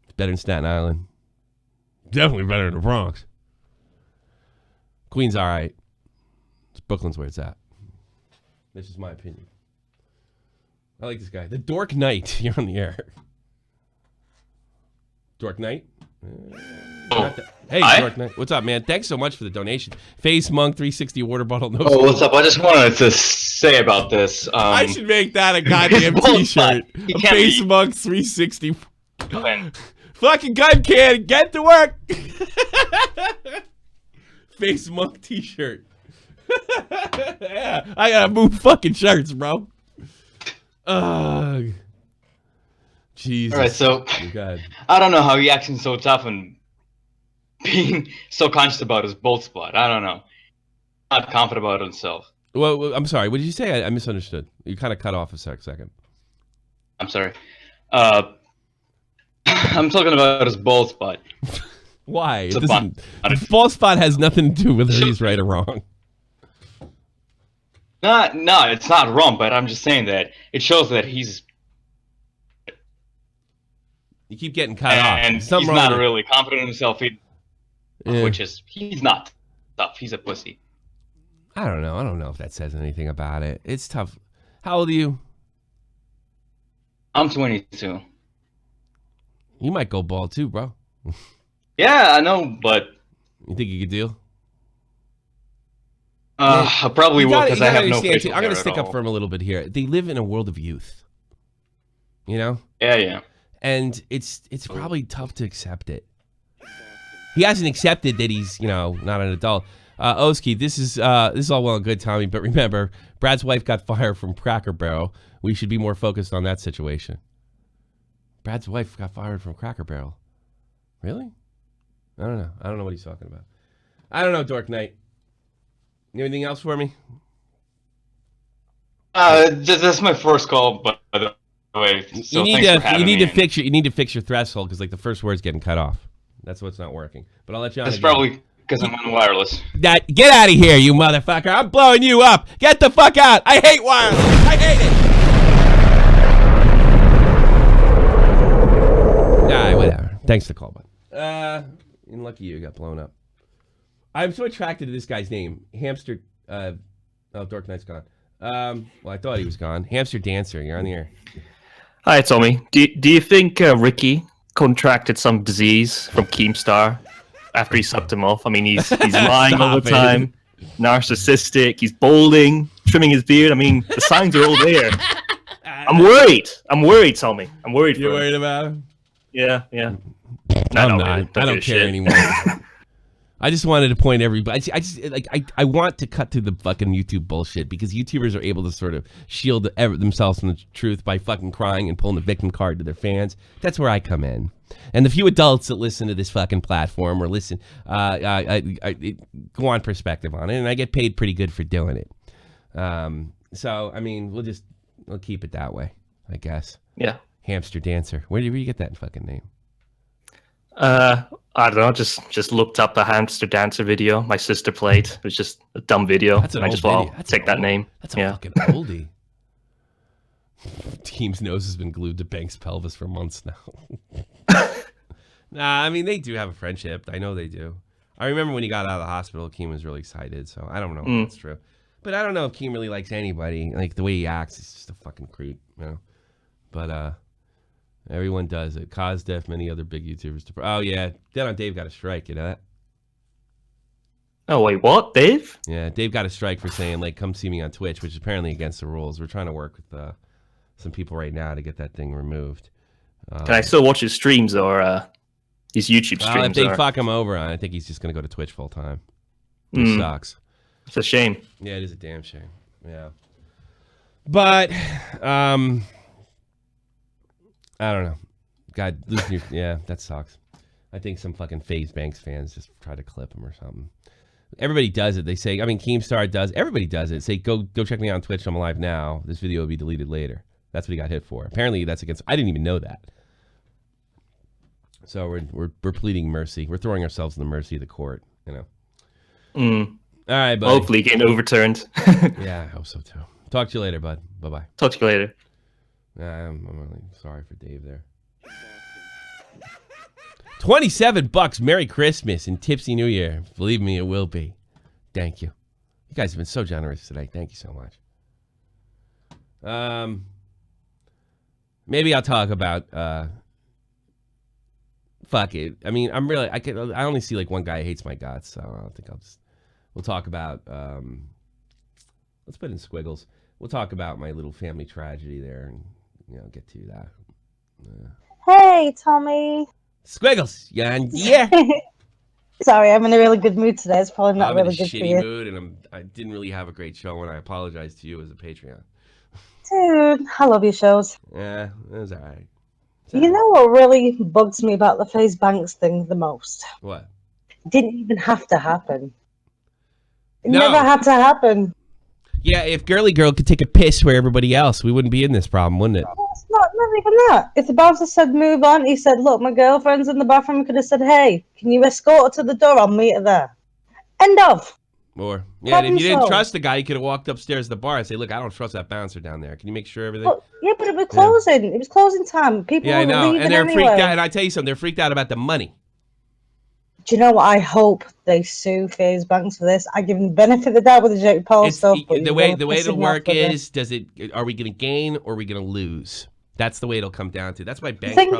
It's better than Staten Island. Definitely better than the Bronx. Queens, all right. Brooklyn's where it's at. This is my opinion. I like this guy. The Dork Knight. You're on the air. Dork Knight? Hey, Dork Knight. What's up, man? Thanks so much for the donation. FaZe Monk 360 water bottle. No what's up? I just wanted to say about this. I should make that a goddamn t-shirt. FaZe Monk 360. Fucking gun can. Get to work. FaZe Monk t-shirt. Yeah, I gotta move fucking shirts, bro. Jesus. All right, so I don't know how he acting so tough and being so conscious about his bold spot. I don't know. Not confident about himself. Well, I'm sorry. What did you say? I misunderstood. You kind of cut off a second. I'm sorry. I'm talking about his bald spot. Why? The bald spot has nothing to do with whether he's right or wrong. No, it's not wrong, but I'm just saying that it shows that he's... You keep getting cut off. And he's not really confident in himself, which is, he's not tough. He's a pussy. I don't know. I don't know if that says anything about it. It's tough. How old are you? I'm 22. You might go bald too, bro. Yeah, I know, but... You think you could deal? I probably will because I have no facial hair. I'm going to stick up for him a little bit here. They live in a world of youth. You know? Yeah. And it's probably tough to accept it. He hasn't accepted that he's, not an adult. Oski, this is all well and good, Tommy, but remember, Brad's wife got fired from Cracker Barrel. We should be more focused on that situation. Brad's wife got fired from Cracker Barrel. Really? I don't know. I don't know what he's talking about. I don't know, Dork Knight. Anything else for me? That's my first call, but by the way, so you need to fix your threshold because like the first word's getting cut off. That's what's not working. But I'll let you on. That's probably because I'm on wireless. Get out of here, you motherfucker! I'm blowing you up. Get the fuck out! I hate wireless. I hate it. Alright, whatever. Thanks for the call, bud. And lucky you got blown up. I'm so attracted to this guy's name, Hamster. Dork Knight's gone. Well, I thought he was gone. Hamster Dancer, you're on the air. Hi, Tommy. Do you think Ricky contracted some disease from Keemstar after he sucked him off? I mean, he's lying all the time, narcissistic. He's balding, trimming his beard. I mean, the signs are all there. I'm worried, Tommy. I'm worried. You're worried about him? Yeah. I'm not. I don't care anymore. I just wanted to point everybody. I want to cut through the fucking YouTube bullshit because YouTubers are able to sort of shield themselves from the truth by fucking crying and pulling the victim card to their fans. That's where I come in. And the few adults that listen to this fucking platform or listen, I go on perspective on it, and I get paid pretty good for doing it. So I mean, we'll keep it that way, I guess. Yeah. Hamster Dancer. Where do you get that fucking name? I don't know. Just looked up the Hamster Dancer video my sister played. It was just a dumb video. That's an old video. Take that name. That's a fucking oldie. Team's nose has been glued to Banks' pelvis for months now. Nah, I mean, they do have a friendship. I know they do. I remember when he got out of the hospital, Keem was really excited, so I don't know if that's true. But I don't know if Keem really likes anybody. Like, the way he acts, he's just a fucking creep, you know? But, everyone does it. Cause Def, many other big YouTubers. Oh, yeah. Dead on Dave got a strike, you know that? Oh, wait, what? Dave? Yeah, Dave got a strike for saying, like, come see me on Twitch, which is apparently against the rules. We're trying to work with some people right now to get that thing removed. Can I still watch his streams or his YouTube streams? If they fuck him over, I think he's just going to go to Twitch full time. Which sucks. It's a shame. Yeah, it is a damn shame. Yeah. But, I don't know. God, yeah, that sucks. I think some fucking FaZe Banks fans just try to clip him or something. Everybody does it. They say, I mean, Keemstar does. Everybody does it. Say, go check me out on Twitch. I'm alive now. This video will be deleted later. That's what he got hit for. Apparently, that's against. I didn't even know that. So we're pleading mercy. We're throwing ourselves in the mercy of the court. You know. All right, buddy. Hopefully, getting overturned. Yeah, I hope so too. Talk to you later, bud. Bye bye. Talk to you later. I'm really sorry for Dave there. $27. Merry Christmas and Tipsy New Year. Believe me, it will be. Thank you. You guys have been so generous today. Thank you so much. Maybe I'll talk about fuck it. I mean, I only see like one guy who hates my guts, so I don't think we'll talk about let's put in squiggles. We'll talk about my little family tragedy there and get to that. Hey, Tommy. Squiggles, yeah. Sorry, I'm in a really good mood today. It's probably not really good for you. I'm in a shitty mood, and I didn't really have a great show, and I apologize to you as a Patreon. Dude, I love your shows. Yeah, it was all right. You know what really bugs me about the FaZe Banks thing the most? What? It didn't even have to happen. It never had to happen. Yeah, if Girly Girl could take a piss for everybody else, we wouldn't be in this problem, wouldn't it? It's not even that. If the bouncer said move on, he said, look, my girlfriend's in the bathroom. He could have said, hey, can you escort her to the door? I'll meet her there. End of. Or, yeah, and if you didn't trust the guy, you could have walked upstairs to the bar and say, look, I don't trust that bouncer down there. Can you make sure everything... But, yeah, but it was closing. Yeah. It was closing time. People were leaving and they're anyway. freaked out. And I tell you something, they're freaked out about the money. Do you know what? I hope they sue FaZe Banks for this. I give them the benefit of the doubt with the Jake Paul stuff. The way it'll work is, are we going to gain or are we going to lose? That's the way it'll come down to. That's why Banks I think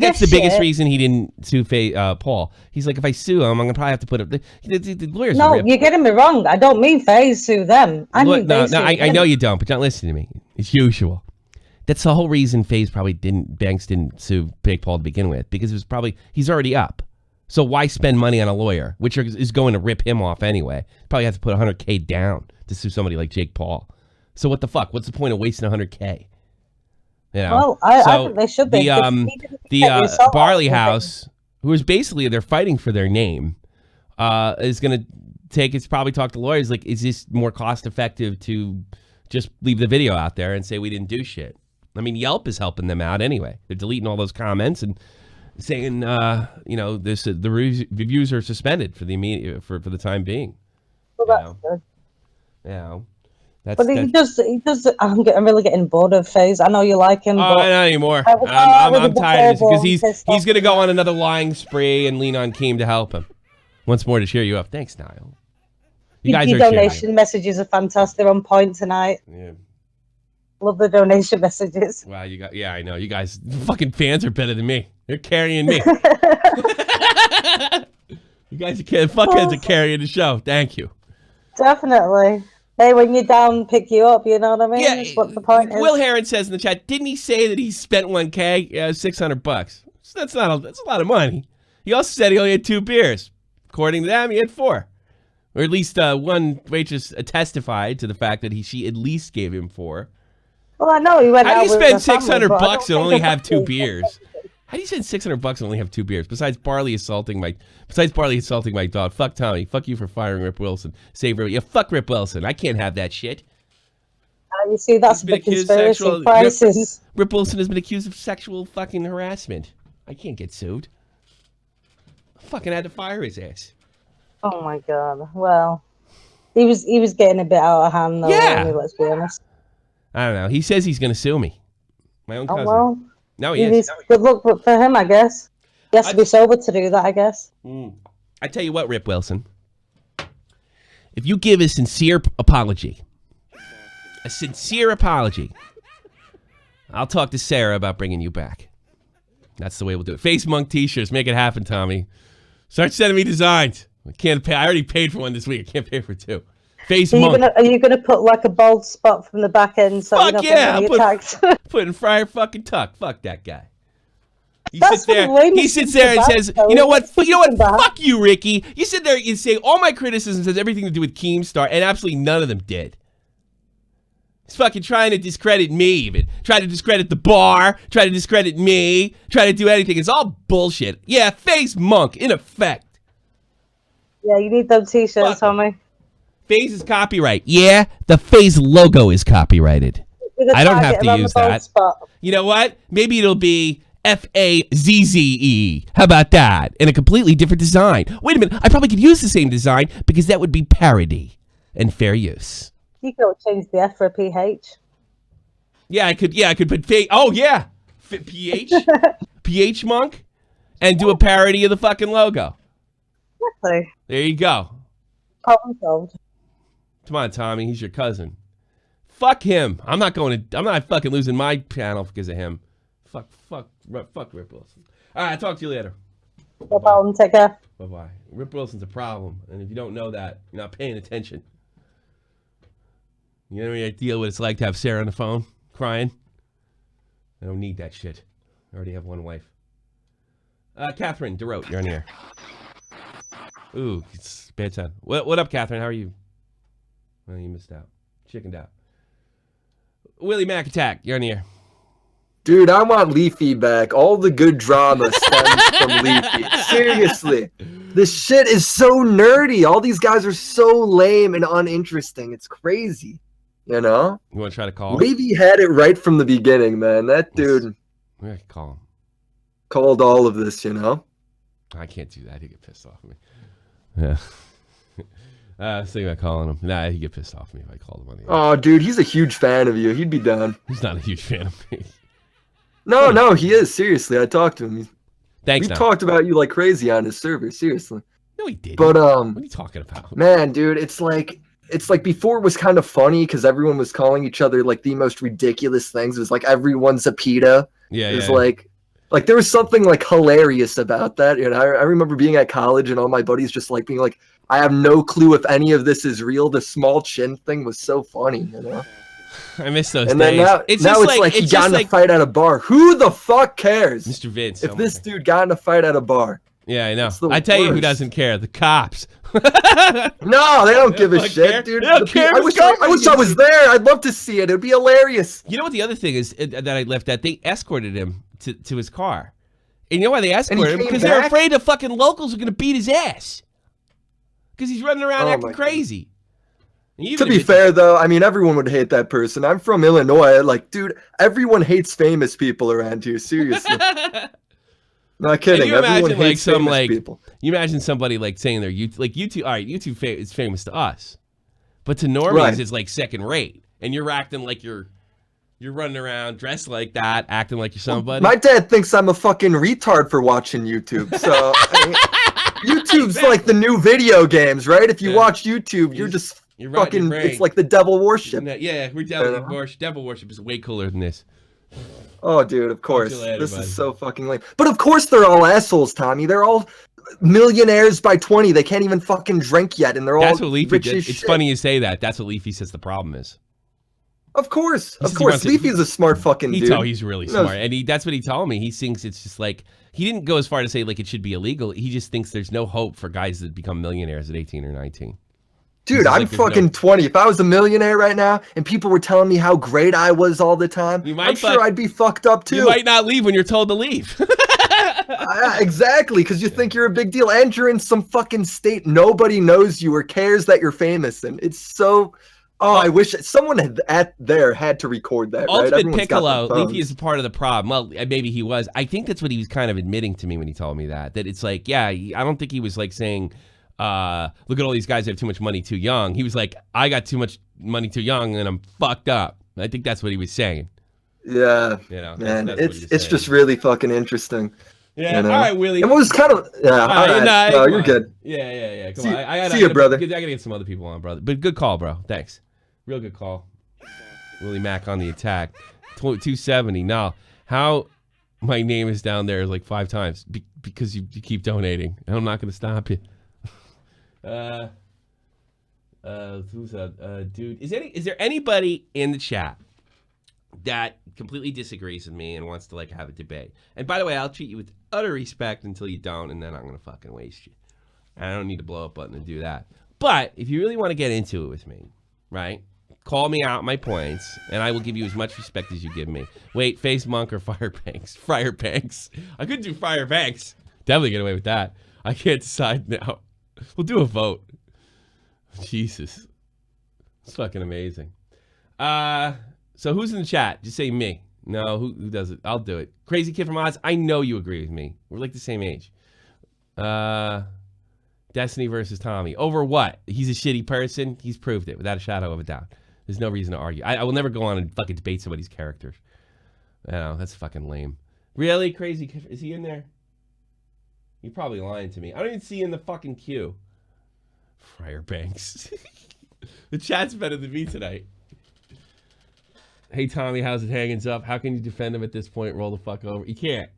that's the biggest reason he didn't sue Paul. He's like, if I sue him, I'm going to probably have to put up... The lawyers No, you're getting me wrong. I don't mean FaZe sue them. I know you don't, but don't listen to me. It's usual. That's the whole reason Banks didn't sue Big Paul to begin with, because it was probably, he's already up. So why spend money on a lawyer, which is going to rip him off anyway? Probably have to put $100K down to sue somebody like Jake Paul. So what the fuck? What's the point of wasting $100K? You know? Well, I think they should be. The Barley House, who is basically, they're fighting for their name, is going to probably talk to lawyers like, is this more cost effective to just leave the video out there and say we didn't do shit? I mean, Yelp is helping them out anyway. They're deleting all those comments and saying, the reviews are suspended for the for the time being. Well, that's good. Yeah. He does. I'm really getting bored of FaZe. I know you like him. But not anymore. I'm tired of this because he's going to go on another lying spree and lean on Keem to help him. Once more to cheer you up. Thanks, Niall. Your donation messages are fantastic. They're on point tonight. Yeah. Love the donation messages. Wow, I know. You guys, fucking fans are better than me. They're carrying me. You guys fuckheads are carrying the show. Thank you. Definitely. Hey, when you're down, pick you up. You know what I mean? Yeah. That's what the point is. Will Heron says in the chat, didn't he say that he spent $1K? Yeah, $600. So that's a lot of money. He also said he only had 2 beers. According to them, he had 4. Or at least one waitress testified to the fact that she at least gave him 4. Well, I know he went out. How do you spend $600 and only have 2 beers? How do you spend $600 and only have 2 beers? Besides Barley assaulting my dog. Fuck Tommy. Fuck you for firing Rip Wilson. Save Rip. Yeah, fuck Rip Wilson. I can't have that shit. You see, that's the conspiracy crisis. Rip Wilson has been accused of sexual fucking harassment. I can't get sued. I fucking had to fire his ass. Oh my god. Well, he was getting a bit out of hand though. Yeah. Let's be honest. I don't know. He says he's going to sue me. My own cousin. Oh, well. No, he is. Good luck for him, I guess. He has to be sober to do that, I guess. I tell you what, Rip Wilson. If you give a sincere apology, I'll talk to Sarah about bringing you back. That's the way we'll do it. Face Monk t-shirts. Make it happen, Tommy. Start sending me designs. I can't pay. I already paid for one this week. I can't pay for two. Face Monk. Are you gonna put like a bald spot from the back end so Fuck you're not yeah! attacked? Putting Friar fucking Tuck. Fuck that guy. He That's sits there and says, you know what? Fuck you, Ricky. You sit there and say all my criticisms has everything to do with Keemstar, and absolutely none of them did. He's fucking trying to discredit me even. Try to discredit the bar. Try to discredit me. Try to do anything. It's all bullshit. Yeah, Face Monk, in effect. Yeah, you need those t-shirts, Tommy. FaZe is copyright. Yeah, the FaZe logo is copyrighted. I don't have to use that. You know what? Maybe it'll be FaZe. How about that? In a completely different design. Wait a minute. I probably could use the same design because that would be parody and fair use. You could change the F for a PH. Yeah, I could. Yeah, I could put FaZe. Oh yeah, PH, PH Monk, and do a parody of the fucking logo. Exactly. There you go. Problem solved. Come on, Tommy. He's your cousin. Fuck him. I'm not fucking losing my channel because of him. Fuck Rip Wilson. All right, I'll talk to you later. No problem. Take care. Bye-bye. Rip Wilson's a problem, and if you don't know that, you're not paying attention. You have any idea what it's like to have Sarah on the phone crying? I don't need that shit. I already have one wife. Catherine DeRote, you're on the air. Ooh, it's bad time. What up, Catherine? How are you? Well, you missed out. Chickened out. Willie Mac Attack, you're on the air. Dude, I want Leafy back. All the good drama stems from Leafy. Seriously. This shit is so nerdy. All these guys are so lame and uninteresting. It's crazy. You know? You want to try to call him? Leafy had it right from the beginning, man. That dude Yeah, call him. Called all of this, you know? I can't do that. He'd get pissed off at me. Yeah. I was thinking about calling him. Nah, he'd get pissed off at me if I called him on the air. Oh, dude, he's a huge fan of you. He'd be down. He's not a huge fan of me. No, he is. Seriously, I talked to him. Thanks. We talked about you like crazy on his server. Seriously. No, he didn't. But what are you talking about? Man, dude, it's like before it was kind of funny because everyone was calling each other like the most ridiculous things. It was like everyone's a PETA. Yeah. It was like there was something like hilarious about that. You know, I remember being at college and all my buddies just like being like, I have no clue if any of this is real. The small chin thing was so funny, you know. I miss those and days. Then now it's like he got in a fight at a bar. Who the fuck cares? Mr. Vince. If this dude got in a fight at a bar. Yeah, I know. I tell you who doesn't care. The cops. No, they don't give a shit, dude. They don't care. I wish I was there. I'd love to see it. It'd be hilarious. You know what the other thing is that I left at? They escorted him to his car. And you know why they escorted him? Because they're afraid the fucking locals are going to beat his ass. Because he's running around acting crazy. To be fair, though, I mean, everyone would hate that person. I'm from Illinois. Like, dude, everyone hates famous people around here. Seriously. Not kidding. You imagine everyone hates famous people. You imagine somebody like saying they're YouTube. All right, YouTube is famous to us, but to normies it's like second rate. And you're acting like you're running around dressed like that, acting like you're somebody. My dad thinks I'm a fucking retard for watching YouTube. So YouTube's like the new video games, right? If you watch YouTube, you're fucking. It's like the devil worship. Yeah, we're devil worship. Devil worship is way cooler than this. Oh, dude, of course. This is so fucking lame. But of course they're all assholes, Tommy. They're all millionaires by 20. They can't even fucking drink yet, and they're all rich as shit. It's funny you say that. That's what Leafy says the problem is. Of course. Leafy's a smart fucking dude. He's really smart. And that's what he told me. He thinks it's just like, he didn't go as far to say like it should be illegal. He just thinks there's no hope for guys that become millionaires at 18 or 19. Dude, I'm fucking 20. If I was a millionaire right now and people were telling me how great I was all the time, I'm sure I'd be fucked up too. You might not leave when you're told to leave. Exactly, because you think you're a big deal. And you're in some fucking state nobody knows you or cares that you're famous in. It's so... Oh, I wish someone had to record that. Ultimate right? Piccolo, Leafy is a part of the problem. Well, maybe he was. I think that's what he was kind of admitting to me when he told me that. That it's like, yeah, I don't think he was like saying, look at all these guys that have too much money too young. He was like, I got too much money too young and I'm fucked up. I think that's what he was saying. Yeah, You know, man, that's what he was it's saying. just really fucking interesting. Yeah, you know? all right, Willie. It was kind of all right. No, you're good. Yeah. Come See- on. I see ya, brother. I gotta get some other people on, brother. But good call, bro. Thanks. Real good call. Willie Mack on the attack. 270. Now, how my name is down there like 5 times because you keep donating. I'm not gonna stop you. Who's that? Dude, is there anybody in the chat that completely disagrees with me and wants to like have a debate? And by the way, I'll treat you with utter respect until you don't, and then I'm gonna fucking waste you. I don't need a blow up button to do that. But if you really want to get into it with me, right? Call me out my points, and I will give you as much respect as you give me. Wait, FaZe Monk or Firebanks? Firebanks. I could do Firebanks. Definitely get away with that. I can't decide now. We'll do a vote. Jesus. It's fucking amazing. So who's in the chat? Just say me. No, who does it? I'll do it. Crazy Kid from Oz, I know you agree with me. We're like the same age. Destiny versus Tommy. Over what? He's a shitty person. He's proved it without a shadow of a doubt. There's no reason to argue. I will never go on and fucking debate somebody's characters. No, that's fucking lame. Really? Crazy Kid? Is he in there? You're probably lying to me. I don't even see you in the fucking queue. Friar Banks. The chat's better than me tonight. Hey, Tommy, how's it hanging up? How can you defend him at this point? Roll the fuck over. You can't.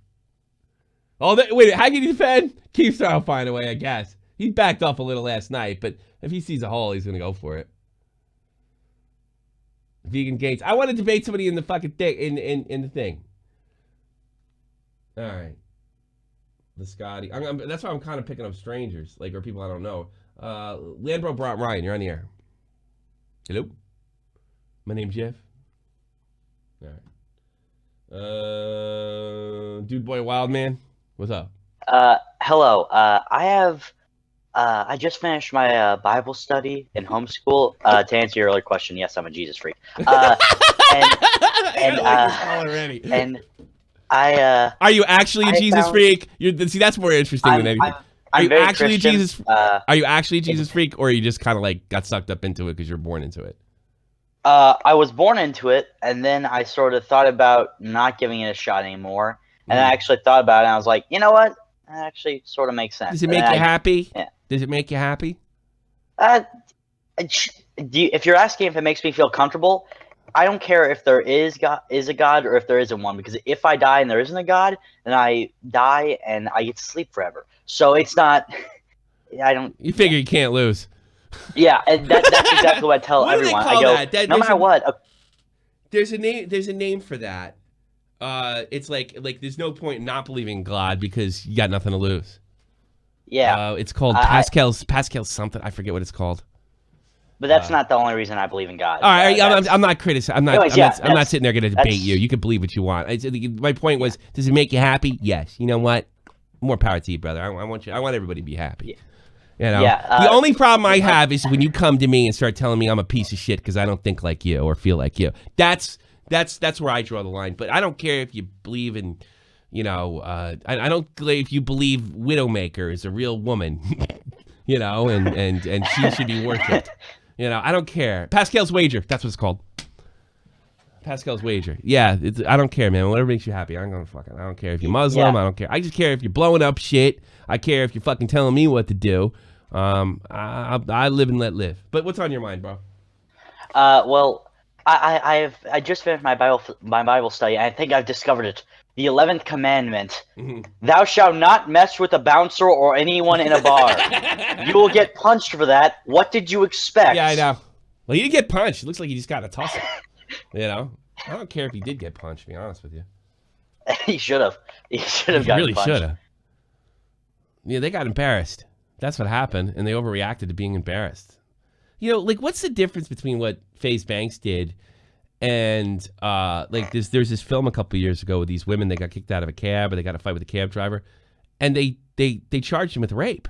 Oh, wait, how can you defend? Keemstar will find a way, I guess. He backed off a little last night, but if he sees a hole, he's going to go for it. Vegan Gates. I want to debate somebody in the fucking thing, in the thing. All right. The Scotty. That's why I'm kind of picking up strangers, like, or people I don't know. Landbro brought Ryan. You're on the air. Hello? My name's Jeff. All right. Dude Boy Wildman. What's up? Hello. I just finished my Bible study in homeschool. To answer your earlier question, yes, I'm a Jesus freak. Are you actually a Jesus freak? See, that's more interesting than anything. Are you actually a Jesus? Are you actually a Jesus freak, or you just kind of like got sucked up into it because you're born into it? I was born into it, and then I sort of thought about not giving it a shot anymore. And I actually thought about it, and I was like, you know what? That actually sort of makes sense. Does it make you happy? Yeah. Does it make you happy? If you're asking if it makes me feel comfortable, I don't care if there is a God or if there isn't one, because if I die and there isn't a God, then I die and I get to sleep forever. So it's not. I don't. You figure you can't lose. Yeah, and that's exactly what I tell everyone. What do they call that? No matter what. There's a name. There's a name for that. It's like there's no point in not believing in God because you got nothing to lose. Yeah. It's called Pascal's something. I forget what it's called. But that's not the only reason I believe in God. All right, I'm not criticizing. I'm not sitting there going to debate you. You can believe what you want. My point was, does it make you happy? Yes. You know what? More power to you, brother. I want everybody to be happy. Yeah. You know, the only problem I have is when you come to me and start telling me I'm a piece of shit because I don't think like you or feel like you. That's where I draw the line. But I don't care if you believe in, I don't care if you believe Widowmaker is a real woman, and she should be worshipped. I don't care. Pascal's Wager. That's what it's called. Pascal's Wager. Yeah, I don't care, man. Whatever makes you happy. I don't care if you're Muslim. Yeah. I don't care. I just care if you're blowing up shit. I care if you're fucking telling me what to do. I live and let live. But what's on your mind, bro? Well, I just finished my Bible study. I think I've discovered it. The 11th commandment. Mm-hmm. Thou shalt not mess with a bouncer or anyone in a bar. You will get punched for that. What did you expect? Yeah, I know. Well, he didn't get punched. It looks like he just got a tussle. I don't care if he did get punched, to be honest with you. He should have. He should have gotten punched. Really should have. Yeah, they got embarrassed. That's what happened, and they overreacted to being embarrassed. What's the difference between what FaZe Banks did and there's this film a couple of years ago with these women. They got kicked out of a cab, or they got a fight with a cab driver, and they charged him with rape,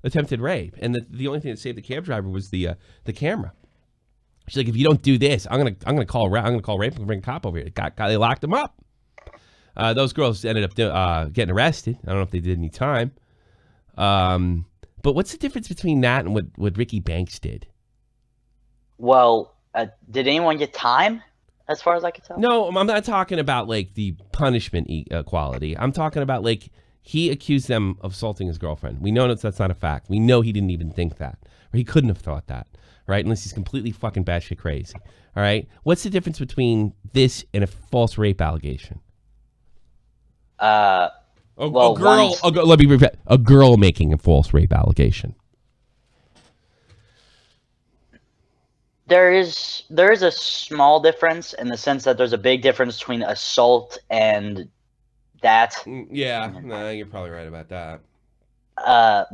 attempted rape, and the only thing that saved the cab driver was the camera. She's like, if you don't do this, I'm gonna call rape. I'm gonna bring a cop over here. They locked him up. Those girls ended up getting arrested. I don't know if they did any time. But what's the difference between that and what Ricky Banks did? Well, did anyone get time? as far as I can tell. No, I'm not talking about like the punishment equality. I'm talking about like he accused them of assaulting his girlfriend. We know that's not a fact. We know he didn't even think that, or he couldn't have thought that, right? Unless he's completely fucking batshit crazy. All right. What's the difference between this and a false rape allegation? Well, let me repeat. A girl making a false rape allegation. There is a small difference in the sense that there's a big difference between assault and that. Yeah, no, you're probably right about that.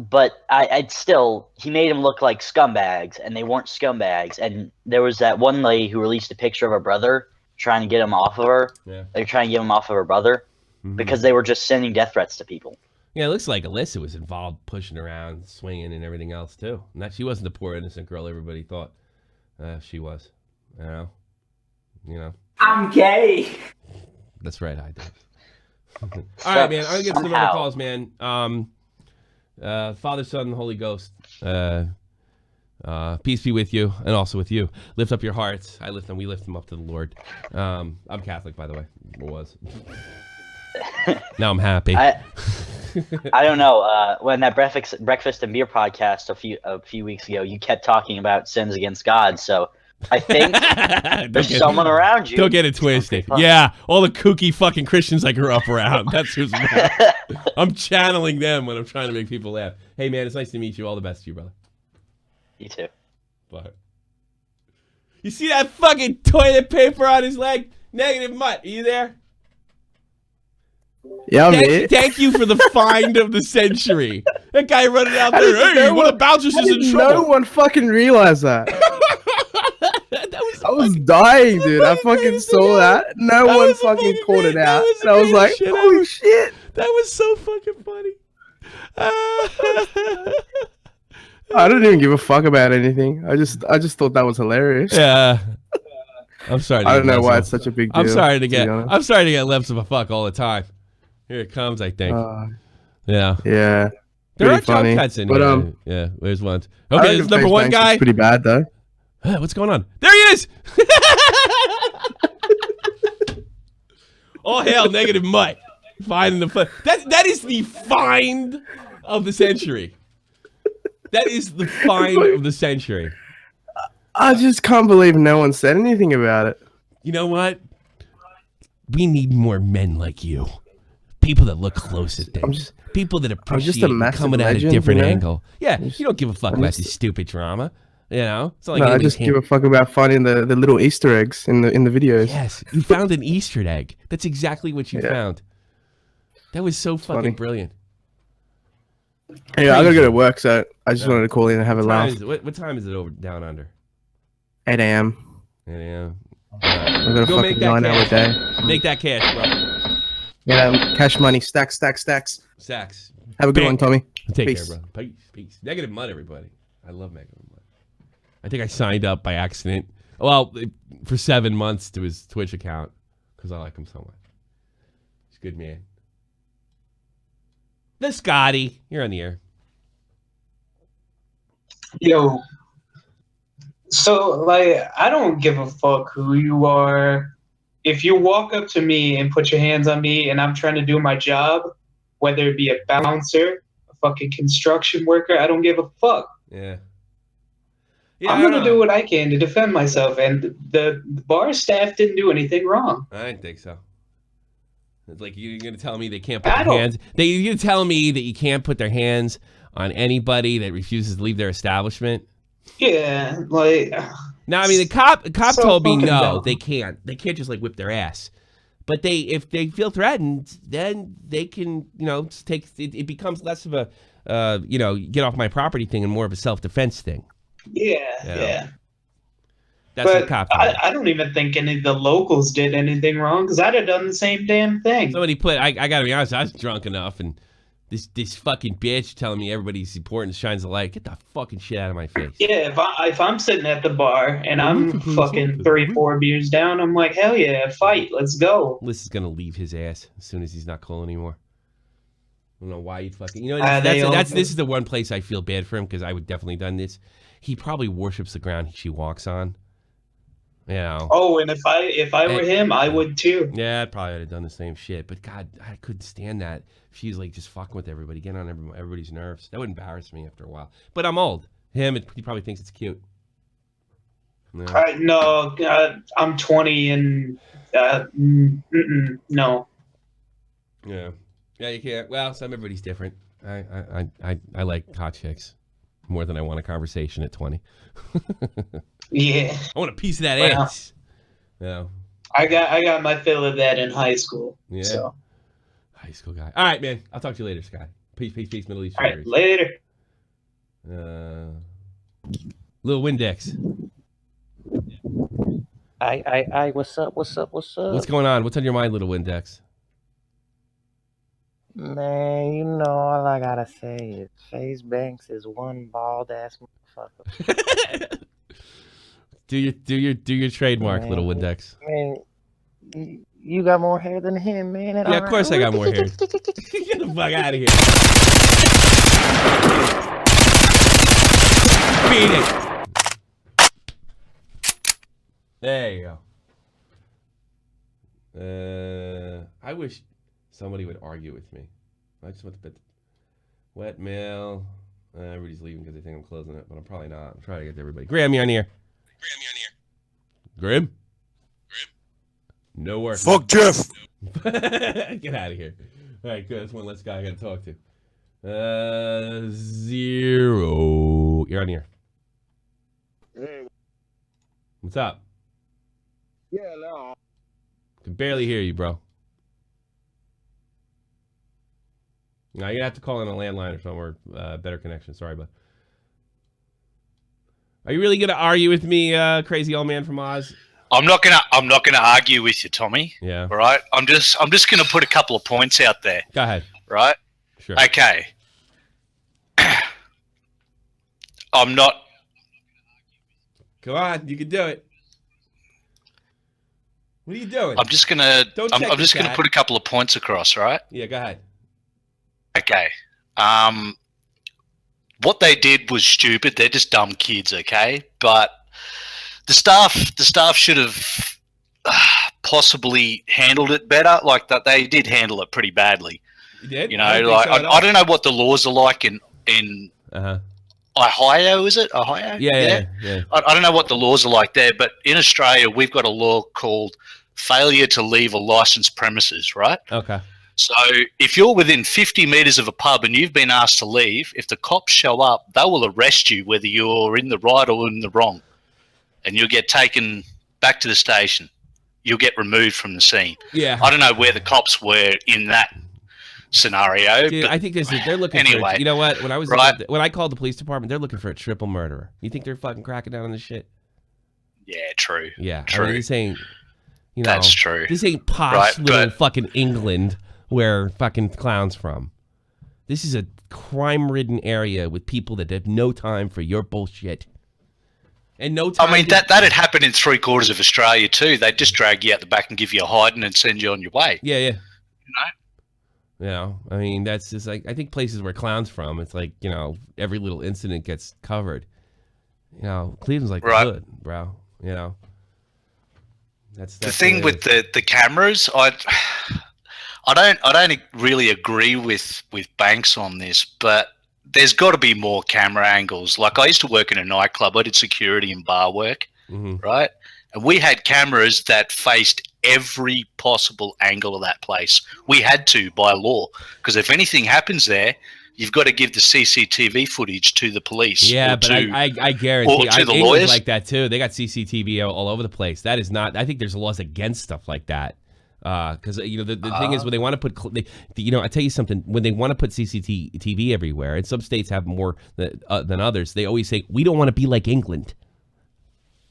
But I'd still, he made them look like scumbags, and they weren't scumbags. And there was that one lady who released a picture of her brother trying to get him off of her. Yeah. They're trying to get him off of her brother because they were just sending death threats to people. Yeah, it looks like Alyssa was involved, pushing around, swinging, and everything else too. And that she wasn't the poor innocent girl everybody thought she was. You know. I'm gay. That's right, I did. All right, man. I'm gonna get some other calls, man. Father, Son, and Holy Ghost. Peace be with you, and also with you. Lift up your hearts. I lift them. We lift them up to the Lord. I'm Catholic, by the way. Or was. Now I'm happy. I don't know. When that breakfast and beer podcast a few weeks ago, you kept talking about sins against God. So I think there's someone around you. Don't get it twisted. Yeah, all the kooky fucking Christians I grew up around. That's who's. I'm channeling them when I'm trying to make people laugh. Hey, man, it's nice to meet you. All the best to you, brother. You too. But you see that fucking toilet paper on his leg? Negative Mutt. Are you there? Yeah, thank you for the find of the century. That guy running out there. Hey, one of the bouncers is in trouble. No one fucking realized that. I was dying, dude. I fucking saw that. No one fucking called it out. And I was like, oh shit. That was so fucking funny. I didn't even give a fuck about anything. I just thought that was hilarious. Yeah. I'm sorry. I don't know why it's such a big deal. I'm sorry to get left of a fuck all the time. Here it comes, I think. Yeah. Yeah. There are funny. jump cuts in But, here. Yeah, there's one. Okay, there's number one guy. Pretty bad though. What's going on? There he is. All hail Negative Mutt. Finding the that is the find of the century. That is the find of the century. I just can't believe no one said anything about it. You know what? We need more men like you. People that look close at things. People that appreciate coming at a different angle. Yeah, you don't give a fuck about this stupid drama. You know? It's not like I just give a fuck about finding the little Easter eggs in the videos. Yes, you found an Easter egg. That's exactly what you found. That was so fucking brilliant. Yeah, I gotta go to work, so I just wanted to call in and have a laugh. What time is it over down under? 8 a.m. 8 a.m. I've got a fucking 9-hour day. Make that cash, bro. Yeah, cash money, stacks. Stacks. Have a good one, Tommy. Take Peace. care, bro. Peace. Negative Mutt, everybody. I love Negative Mutt. I think I signed up by accident. Well, for 7 months to his Twitch account because I like him so much. He's a good man. The Scotty, you're on the air. Yo. So, like, I don't give a fuck who you are. If you walk up to me and put your hands on me and I'm trying to do my job, whether it be a bouncer, a fucking construction worker, I don't give a fuck. Yeah. I'm going to do what I can to defend myself. And the bar staff didn't do anything wrong. I didn't think so. It's like you're going to tell me they can't put their hands... You're going to tell me that you can't put their hands on anybody that refuses to leave their establishment? Yeah, like... No, I mean, the cop so told me no, dumb. they can't. They can't just, like, whip their ass. But if they feel threatened, then they can, take... It becomes less of a, get off my property thing and more of a self-defense thing. Yeah. That's but what cop. I don't even think any of the locals did anything wrong because I'd have done the same damn thing. Somebody I got to be honest, I was drunk enough and this fucking bitch telling me everybody's important shines a light. Get the fucking shit out of my face. Yeah, if I'm sitting at the bar and I'm fucking 3-4 beers down, I'm like, hell yeah, fight, let's go. Liz is going to leave his ass as soon as he's not cool anymore. I don't know why you'd fucking... this is the one place I feel bad for him because I would definitely done this. He probably worships the ground she walks on. You know. Oh, and if I were him, I would too. Yeah, I'd probably have done the same shit. But God, I couldn't stand that. She's like just fucking with everybody, getting on everybody's nerves. That would embarrass me after a while. But I'm old. He probably thinks it's cute. Yeah. No, I'm 20 and no. Yeah, you can't. Well, everybody's different. I like hot chicks more than I want a conversation at 20. Yeah, I want a piece of that ass. Yeah, I got my fill of that in high school. Yeah, so. High school guy. All right, man. I'll talk to you later, Scott. Peace, Middle East. All right, later. Little Windex. What's up? What's going on? What's on your mind, Little Windex? Man, you know all I gotta say is FaZe Banks is one bald ass motherfucker. Do your trademark, Man, Little Windex. Man, you got more hair than him, man. Yeah, of course I got more hair. Get the fuck out of here. Beat it. There you go. I wish somebody would argue with me. I just want to bet. Wet mail. Everybody's leaving because they think I'm closing it, but I'm probably not. I'm trying to get to everybody. Graham, you on here? Grim? No work. Fuck Jeff. Get out of here. All right, good. That's one less guy I got to talk to. Zero. You're on here. Hey. What's up? Yeah, no. Can barely hear you, bro. Now you're gonna have to call in a landline or somewhere, better connection. Sorry, but are you really gonna argue with me, crazy old man from Oz? I'm not gonna argue with you, Tommy. Yeah. All right. I'm just gonna put a couple of points out there. Go ahead. Right. Sure. Okay. I'm not. Come on, you can do it. What are you doing? I'm just gonna. I'm just gonna chat. put a couple of points across. Right. Yeah. Go ahead. Okay. What they did was stupid. They're just dumb kids. Okay. But the staff should have possibly handled it better. Like that, they did handle it pretty badly. You did? You know, I don't know what the laws are like in Ohio. Is it Ohio? Yeah. I don't know what the laws are like there, but in Australia, we've got a law called failure to leave a licensed premises. Right. Okay. So if you're within 50 meters of a pub and you've been asked to leave, if the cops show up, they will arrest you whether you're in the right or in the wrong. And you'll get taken back to the station. You'll get removed from the scene. Yeah. I don't know where the cops were in that scenario. Dude, but I think they're looking anyway, for, you know what? When I called the police department, they're looking for a triple murderer. You think they're fucking cracking down on this shit? Yeah, true. Yeah. True. I mean, this ain't, you know, That's true. This ain't posh Right, little but- fucking England where fucking clowns from. This is a crime-ridden area with people that have no time for your bullshit. And no time. I mean, that had happened in 3/4 of Australia too. They'd just drag you out the back and give you a hiding and send you on your way. Yeah. You You know, I mean, that's just like, I think places where clowns from, it's like, you know, every little incident gets covered. You know, Cleveland's like the hood, bro. You know, that's the thing with the cameras. I don't really agree with Banks on this, but there's got to be more camera angles. Like I used to work in a nightclub. I did security and bar work, right? And we had cameras that faced every possible angle of that place. We had to by law, because if anything happens there, you've got to give the CCTV footage to the police. Yeah, or but to, I guarantee or to the England's lawyers. like that too. They got CCTV all over the place. That is not. I think there's laws against stuff like that. Because you know the thing is when they want to put, you know, I tell you something. When they want to put CCTV everywhere, and some states have more than others, they always say we don't want to be like England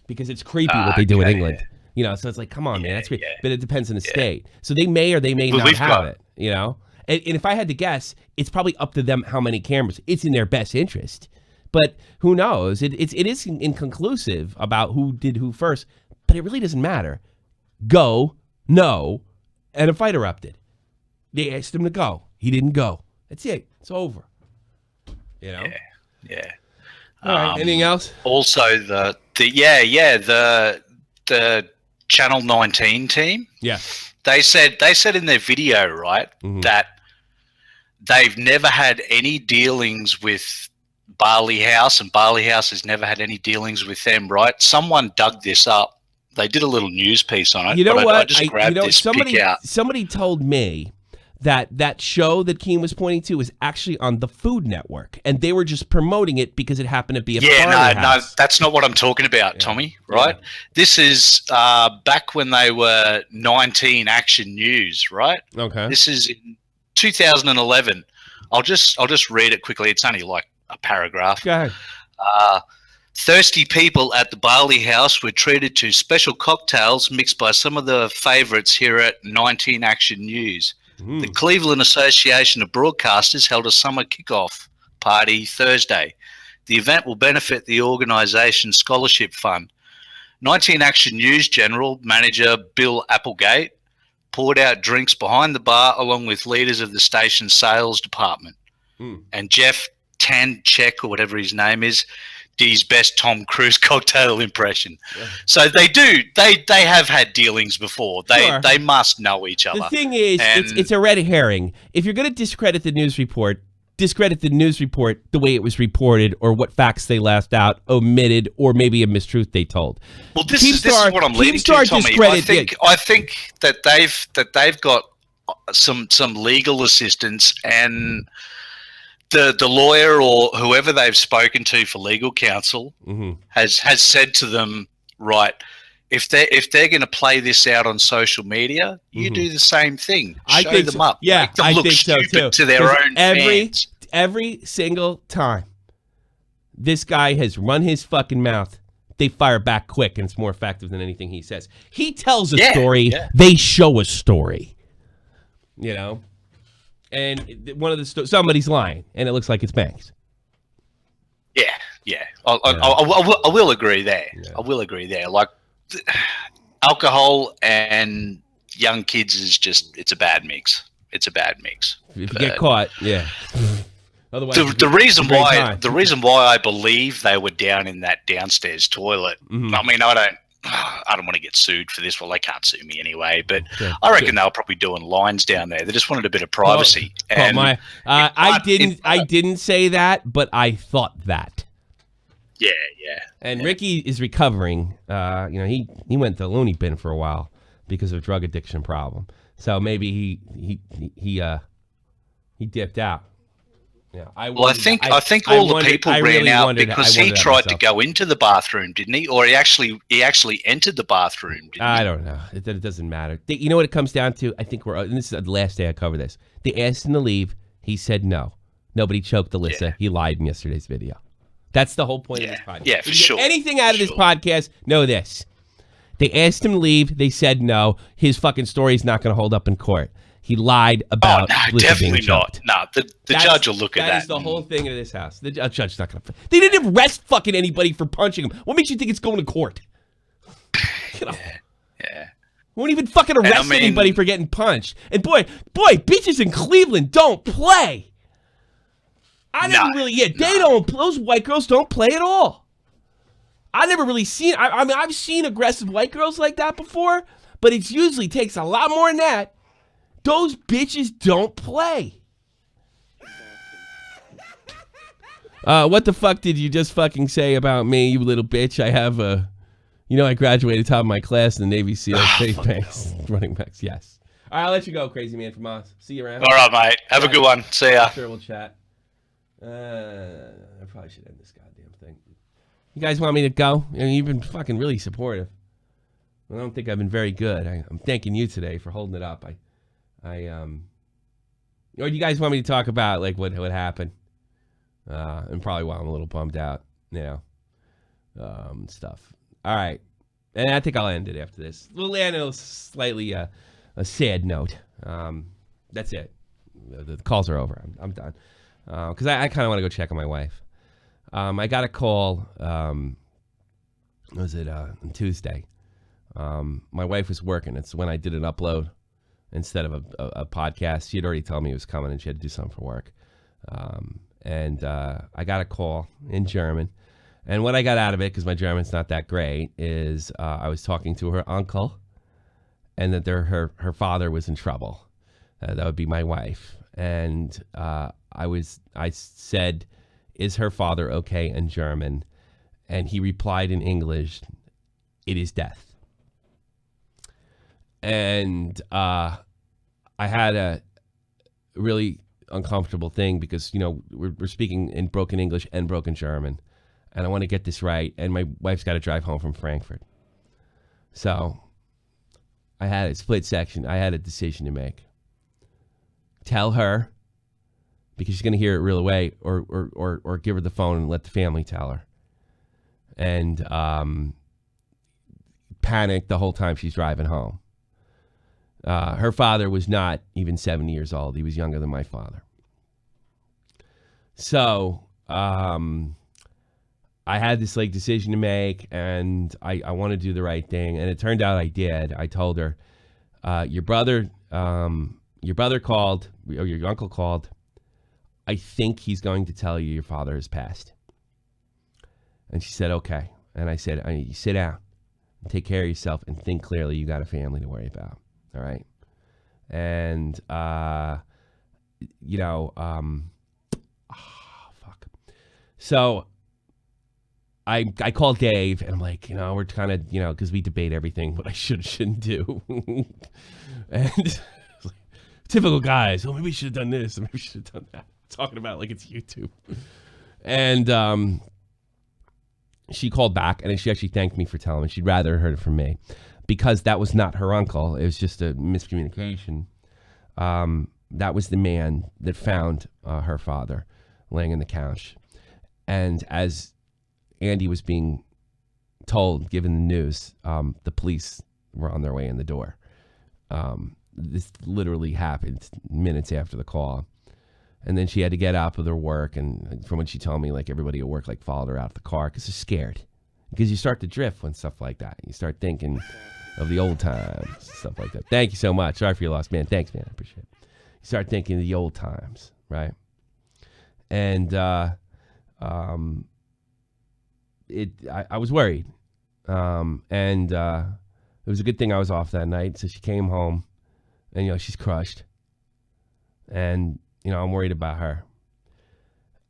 because it's creepy what they do in England. Yeah. You know, so it's like, come on, man, that's great. But it depends on the state. So they may or they may not have it. You know, and if I had to guess, it's probably up to them how many cameras. It's in their best interest, but who knows? It is inconclusive about who did who first. But it really doesn't matter. Go. No, and a fight erupted. They asked him to go. He didn't go. That's it. It's over. You know? Yeah. All right. Anything else? Also, the the Channel 19 team. Yeah. They said in their video, right, that they've never had any dealings with Barley House, and Barley House has never had any dealings with them, right? Someone dug this up. They did a little news piece on it. You know but what? I just grabbed this pick out. Somebody told me that show that Keem was pointing to was actually on the Food Network, and they were just promoting it because it happened to be a Barley no, House. that's not what I'm talking about, Tommy, right? Yeah. This is back when they were 19 Action News, right? Okay. This is in 2011. I'll just read it quickly. It's only like a paragraph. Go ahead. Thirsty people at the Barley House were treated to special cocktails mixed by some of the favourites here at 19 Action News. The Cleveland Association of Broadcasters held a summer kickoff party Thursday. The event will benefit the organisation's scholarship fund. 19 Action News General Manager Bill Applegate poured out drinks behind the bar along with leaders of the station's sales department. And Jeff Tanchek, or whatever his name is, did his best Tom Cruise cocktail impression. Yeah. So they have had dealings before. They must know each other. The thing is, it's a red herring. If you're going to discredit the news report the way it was reported, or what facts they left out, omitted, or maybe a mistruth they told. Well, this is what I'm leading to, Tommy. I think that they've got some legal assistance, and the lawyer or whoever they've spoken to for legal counsel has said to them, right, if they're going to play this out on social media, you do the same thing. Show them up. Yeah, make them I look think so stupid too. to their own fans. Every single time this guy has run his fucking mouth, they fire back quick, and it's more effective than anything he says. He tells a story, they show a story. You know? And one of the somebody's lying, and it looks like it's Banks. Yeah. I will agree there. Yeah. I will agree there. Like, alcohol and young kids it's a bad mix. It's a bad mix. If you get caught, yeah. Otherwise, the reason why I believe they were down in that downstairs toilet. I mean, I don't want to get sued for this. Well, they can't sue me anyway, but I reckon they were probably doing lines down there. They just wanted a bit of privacy. I didn't say that, but I thought that. Yeah. And Ricky is recovering. He went to the loony bin for a while because of drug addiction problem. So maybe he dipped out. Yeah, I think all the people ran out because he tried to go into the bathroom, didn't he? Or he actually entered the bathroom, didn't he? I don't know. It doesn't matter. You know what it comes down to? I think and this is the last day I cover this. They asked him to leave. He said no. Nobody choked Alyssa. Yeah. He lied in yesterday's video. That's the whole point of this podcast. Yeah, for sure. Anything out of this podcast, know this. They asked him to leave. They said no. His fucking story is not going to hold up in court. He lied about definitely not. No, the judge will look at that. That is the whole thing in this house. The judge's not going to. They didn't arrest fucking anybody for punching him. What makes you think it's going to court? Yeah. Won't even fucking arrest anybody for getting punched. And boy, bitches in Cleveland don't play. Those white girls don't play at all. I never really seen. I mean, I've seen aggressive white girls like that before, but it usually takes a lot more than that. Those bitches don't play. What the fuck did you just fucking say about me, you little bitch? I have I graduated top of my class in the Navy SEAL Safe Banks running backs. Yes. All right, I'll let you go, crazy man from Oz. See you around. All right, mate. Have a good one. See ya. Sure, we'll chat. I probably should end this goddamn thing. You guys want me to go? You've been fucking really supportive. I don't think I've been very good. I'm thanking you today for holding it up. Or do you guys want me to talk about like what happened? And probably why I'm a little bummed out, stuff. All right, and I think I'll end it after this. We'll end on a slightly a sad note. That's it. The calls are over. I'm done because I kind of want to go check on my wife. I got a call. Was it on Tuesday? My wife was working. It's when I did an upload. Instead of a podcast. She had already told me it was coming and she had to do something for work. And I got a call in German. And what I got out of it, because my German's not that great, is I was talking to her uncle, and that her father was in trouble. That would be my wife. And I said, "Is her father okay?" in German, and he replied in English, "It is death." And I had a really uncomfortable thing because, you know, we're speaking in broken English and broken German, and I want to get this right, and my wife's got to drive home from Frankfurt. So I had a split section. I had a decision to make. Tell her, because she's going to hear it real away, or give her the phone and let the family tell her. And panic the whole time she's driving home. Her father was not even 70 years old. He was younger than my father. So I had this like decision to make, and I want to do the right thing. And it turned out I did. I told her, your brother called, or your uncle called. I think he's going to tell you your father has passed. And she said, okay. And I said, you sit down and take care of yourself and think clearly. You got a family to worry about. All right. And, fuck. So I called Dave, and I'm like, you know, we're kind of, you know, because we debate everything, what I shouldn't do. And typical guys, oh, maybe we should have done this, maybe we should have done that. Talking about like it's YouTube. And she called back, and she actually thanked me for telling me. She'd rather heard it from me, because that was not her uncle. It was just a miscommunication. That was the man that found her father laying on the couch. And as Andy was being told, given the news, the police were on their way in the door. This literally happened minutes after the call. And then she had to get out of her work, and from when she told me, like, everybody at work like followed her out of the car because they're scared. Because you start to drift when stuff like that. You start thinking of the old times, stuff like that. Thank you so much. Sorry for your loss, man. Thanks, man. I appreciate it. You start thinking of the old times, right? And I was worried. And it was a good thing I was off that night. So she came home, and, you know, she's crushed. And, you know, I'm worried about her.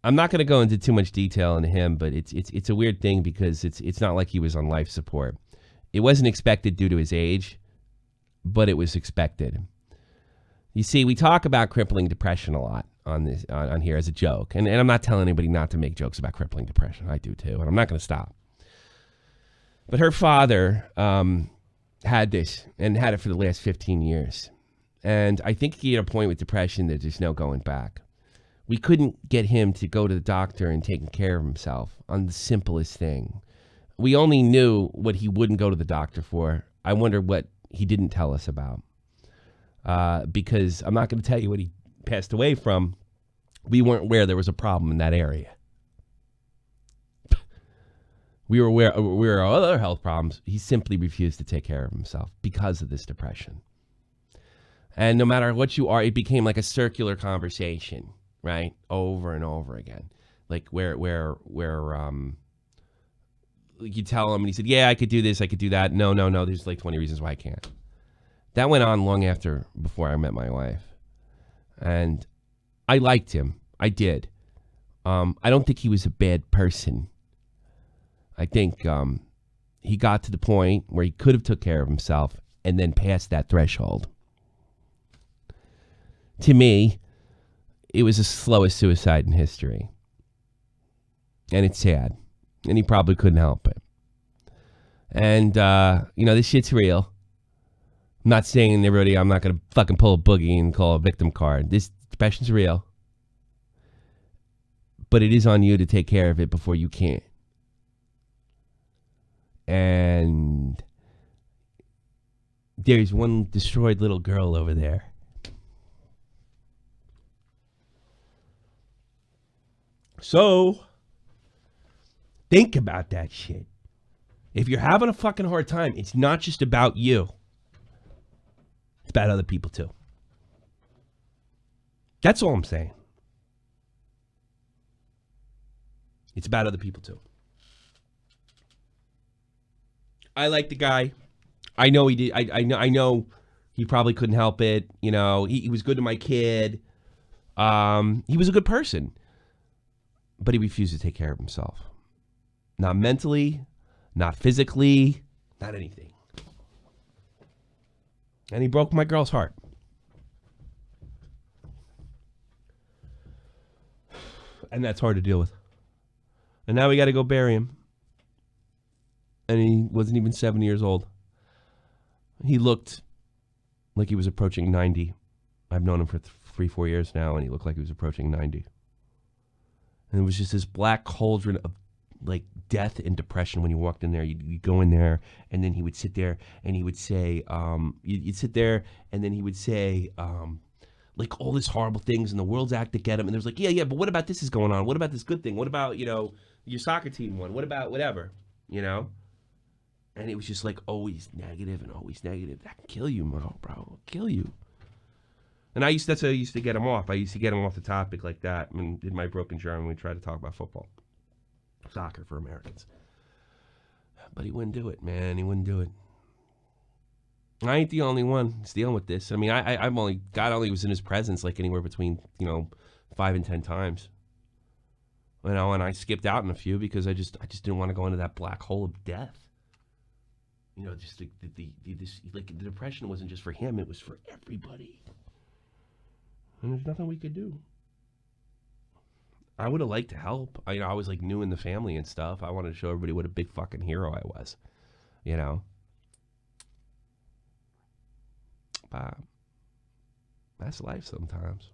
I'm not going to go into too much detail into him, but it's a weird thing because it's not like he was on life support. It wasn't expected due to his age, but it was expected. You see, we talk about crippling depression a lot on this on here as a joke, and I'm not telling anybody not to make jokes about crippling depression. I do too, and I'm not going to stop. But her father had this and had it for the last 15 years. And I think he had a point with depression that there's no going back. We couldn't get him to go to the doctor and take care of himself on the simplest thing. We only knew what he wouldn't go to the doctor for. I wonder what he didn't tell us about. Because I'm not going to tell you what he passed away from. We weren't aware there was a problem in that area. We were aware of other health problems. He simply refused to take care of himself because of this depression. And no matter what you are, it became like a circular conversation, right? Over and over again. Like where you tell him and he said, yeah, I could do this, I could do that. No, there's like 20 reasons why I can't. That went on long before I met my wife. And I liked him. I did. I don't think he was a bad person. I think he got to the point where he could have took care of himself and then passed that threshold. To me, it was the slowest suicide in history. And it's sad. And he probably couldn't help it. And, this shit's real. I'm not saying everybody, I'm not going to fucking pull a boogie and call a victim card. This depression's real. But it is on you to take care of it before you can't. And there's one destroyed little girl over there. So, think about that shit. If you're having a fucking hard time, it's not just about you. It's about other people too. That's all I'm saying. It's about other people too. I like the guy. I know he did. I know he probably couldn't help it. You know, he was good to my kid. He was a good person, but he refused to take care of himself. Not mentally, not physically, not anything. And he broke my girl's heart. And that's hard to deal with. And now we got to go bury him. And he wasn't even 70 years old. He looked like he was approaching 90. I've known him for 3-4 years now, and he looked like he was approaching 90. And it was just this black cauldron of like death and depression when you walked in there. You'd go in there, and then he would sit there, and he would say, you'd sit there, and then he would say, like all these horrible things, and the world's out to get him. And there's like, yeah, but what about this is going on? What about this good thing? What about, you know, your soccer team won? What about whatever, you know? And it was just like always negative and always negative. That can kill you, bro. It'll kill you. And that's how I used to get him off. I used to get him off the topic like that. I mean, in my broken German, we tried to talk about football. Soccer for Americans. But he wouldn't do it, man. He wouldn't do it. I ain't the only one who's dealing with this. I mean, God only was in his presence like anywhere between, 5 and 10 times. You know, and I skipped out on a few because I just didn't want to go into that black hole of death. You know, just the depression wasn't just for him, it was for everybody. And there's nothing we could do. I would have liked to help. I was like new in the family and stuff. I wanted to show everybody what a big fucking hero I was. You know? But that's life sometimes.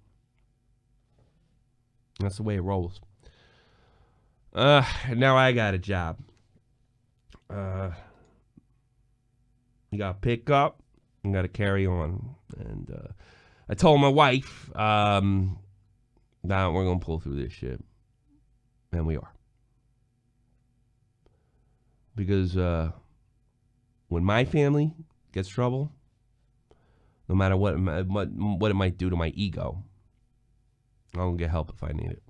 That's the way it rolls. Now I got a job. You got to pick up and got to carry on. And I told my wife, nah, we're going to pull through this shit. And we are. Because when my family gets trouble, no matter what it might do to my ego, I'm going to get help if I need it.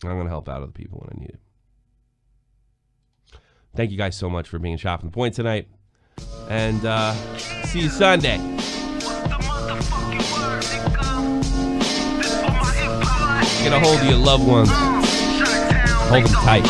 I'm going to help out other people when I need it. Thank you guys so much for being Shot from the Point tonight. And see you Sunday. Get a hold of your loved ones. Hold them tight.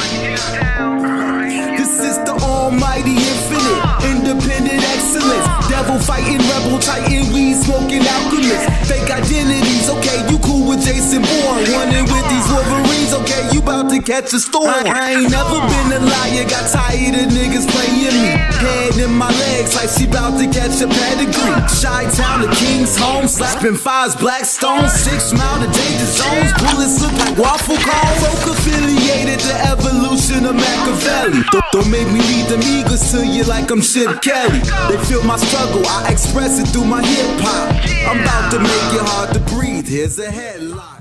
This is the almighty infinite, independent excellence. Devil fighting, rebel titan, weed smoking alchemist. Fake identities, okay, you cool with Jason Bourne. Running with these Wolverines, okay, you bout to catch a storm. I ain't never been a liar, got tired of niggas playing me. Head in my legs like she bout to catch a pedigree. Chi-Town to King's home, slapping fives, black stones. 6 mile to danger zones, bullets look like waffle cones. Folk affiliated to evolution of Machiavelli. Don't make me lead them eagles to you like I'm Chip Kelly. They feel my struggle, I express it through my hip hop. I'm about to make it hard to breathe, here's a headline.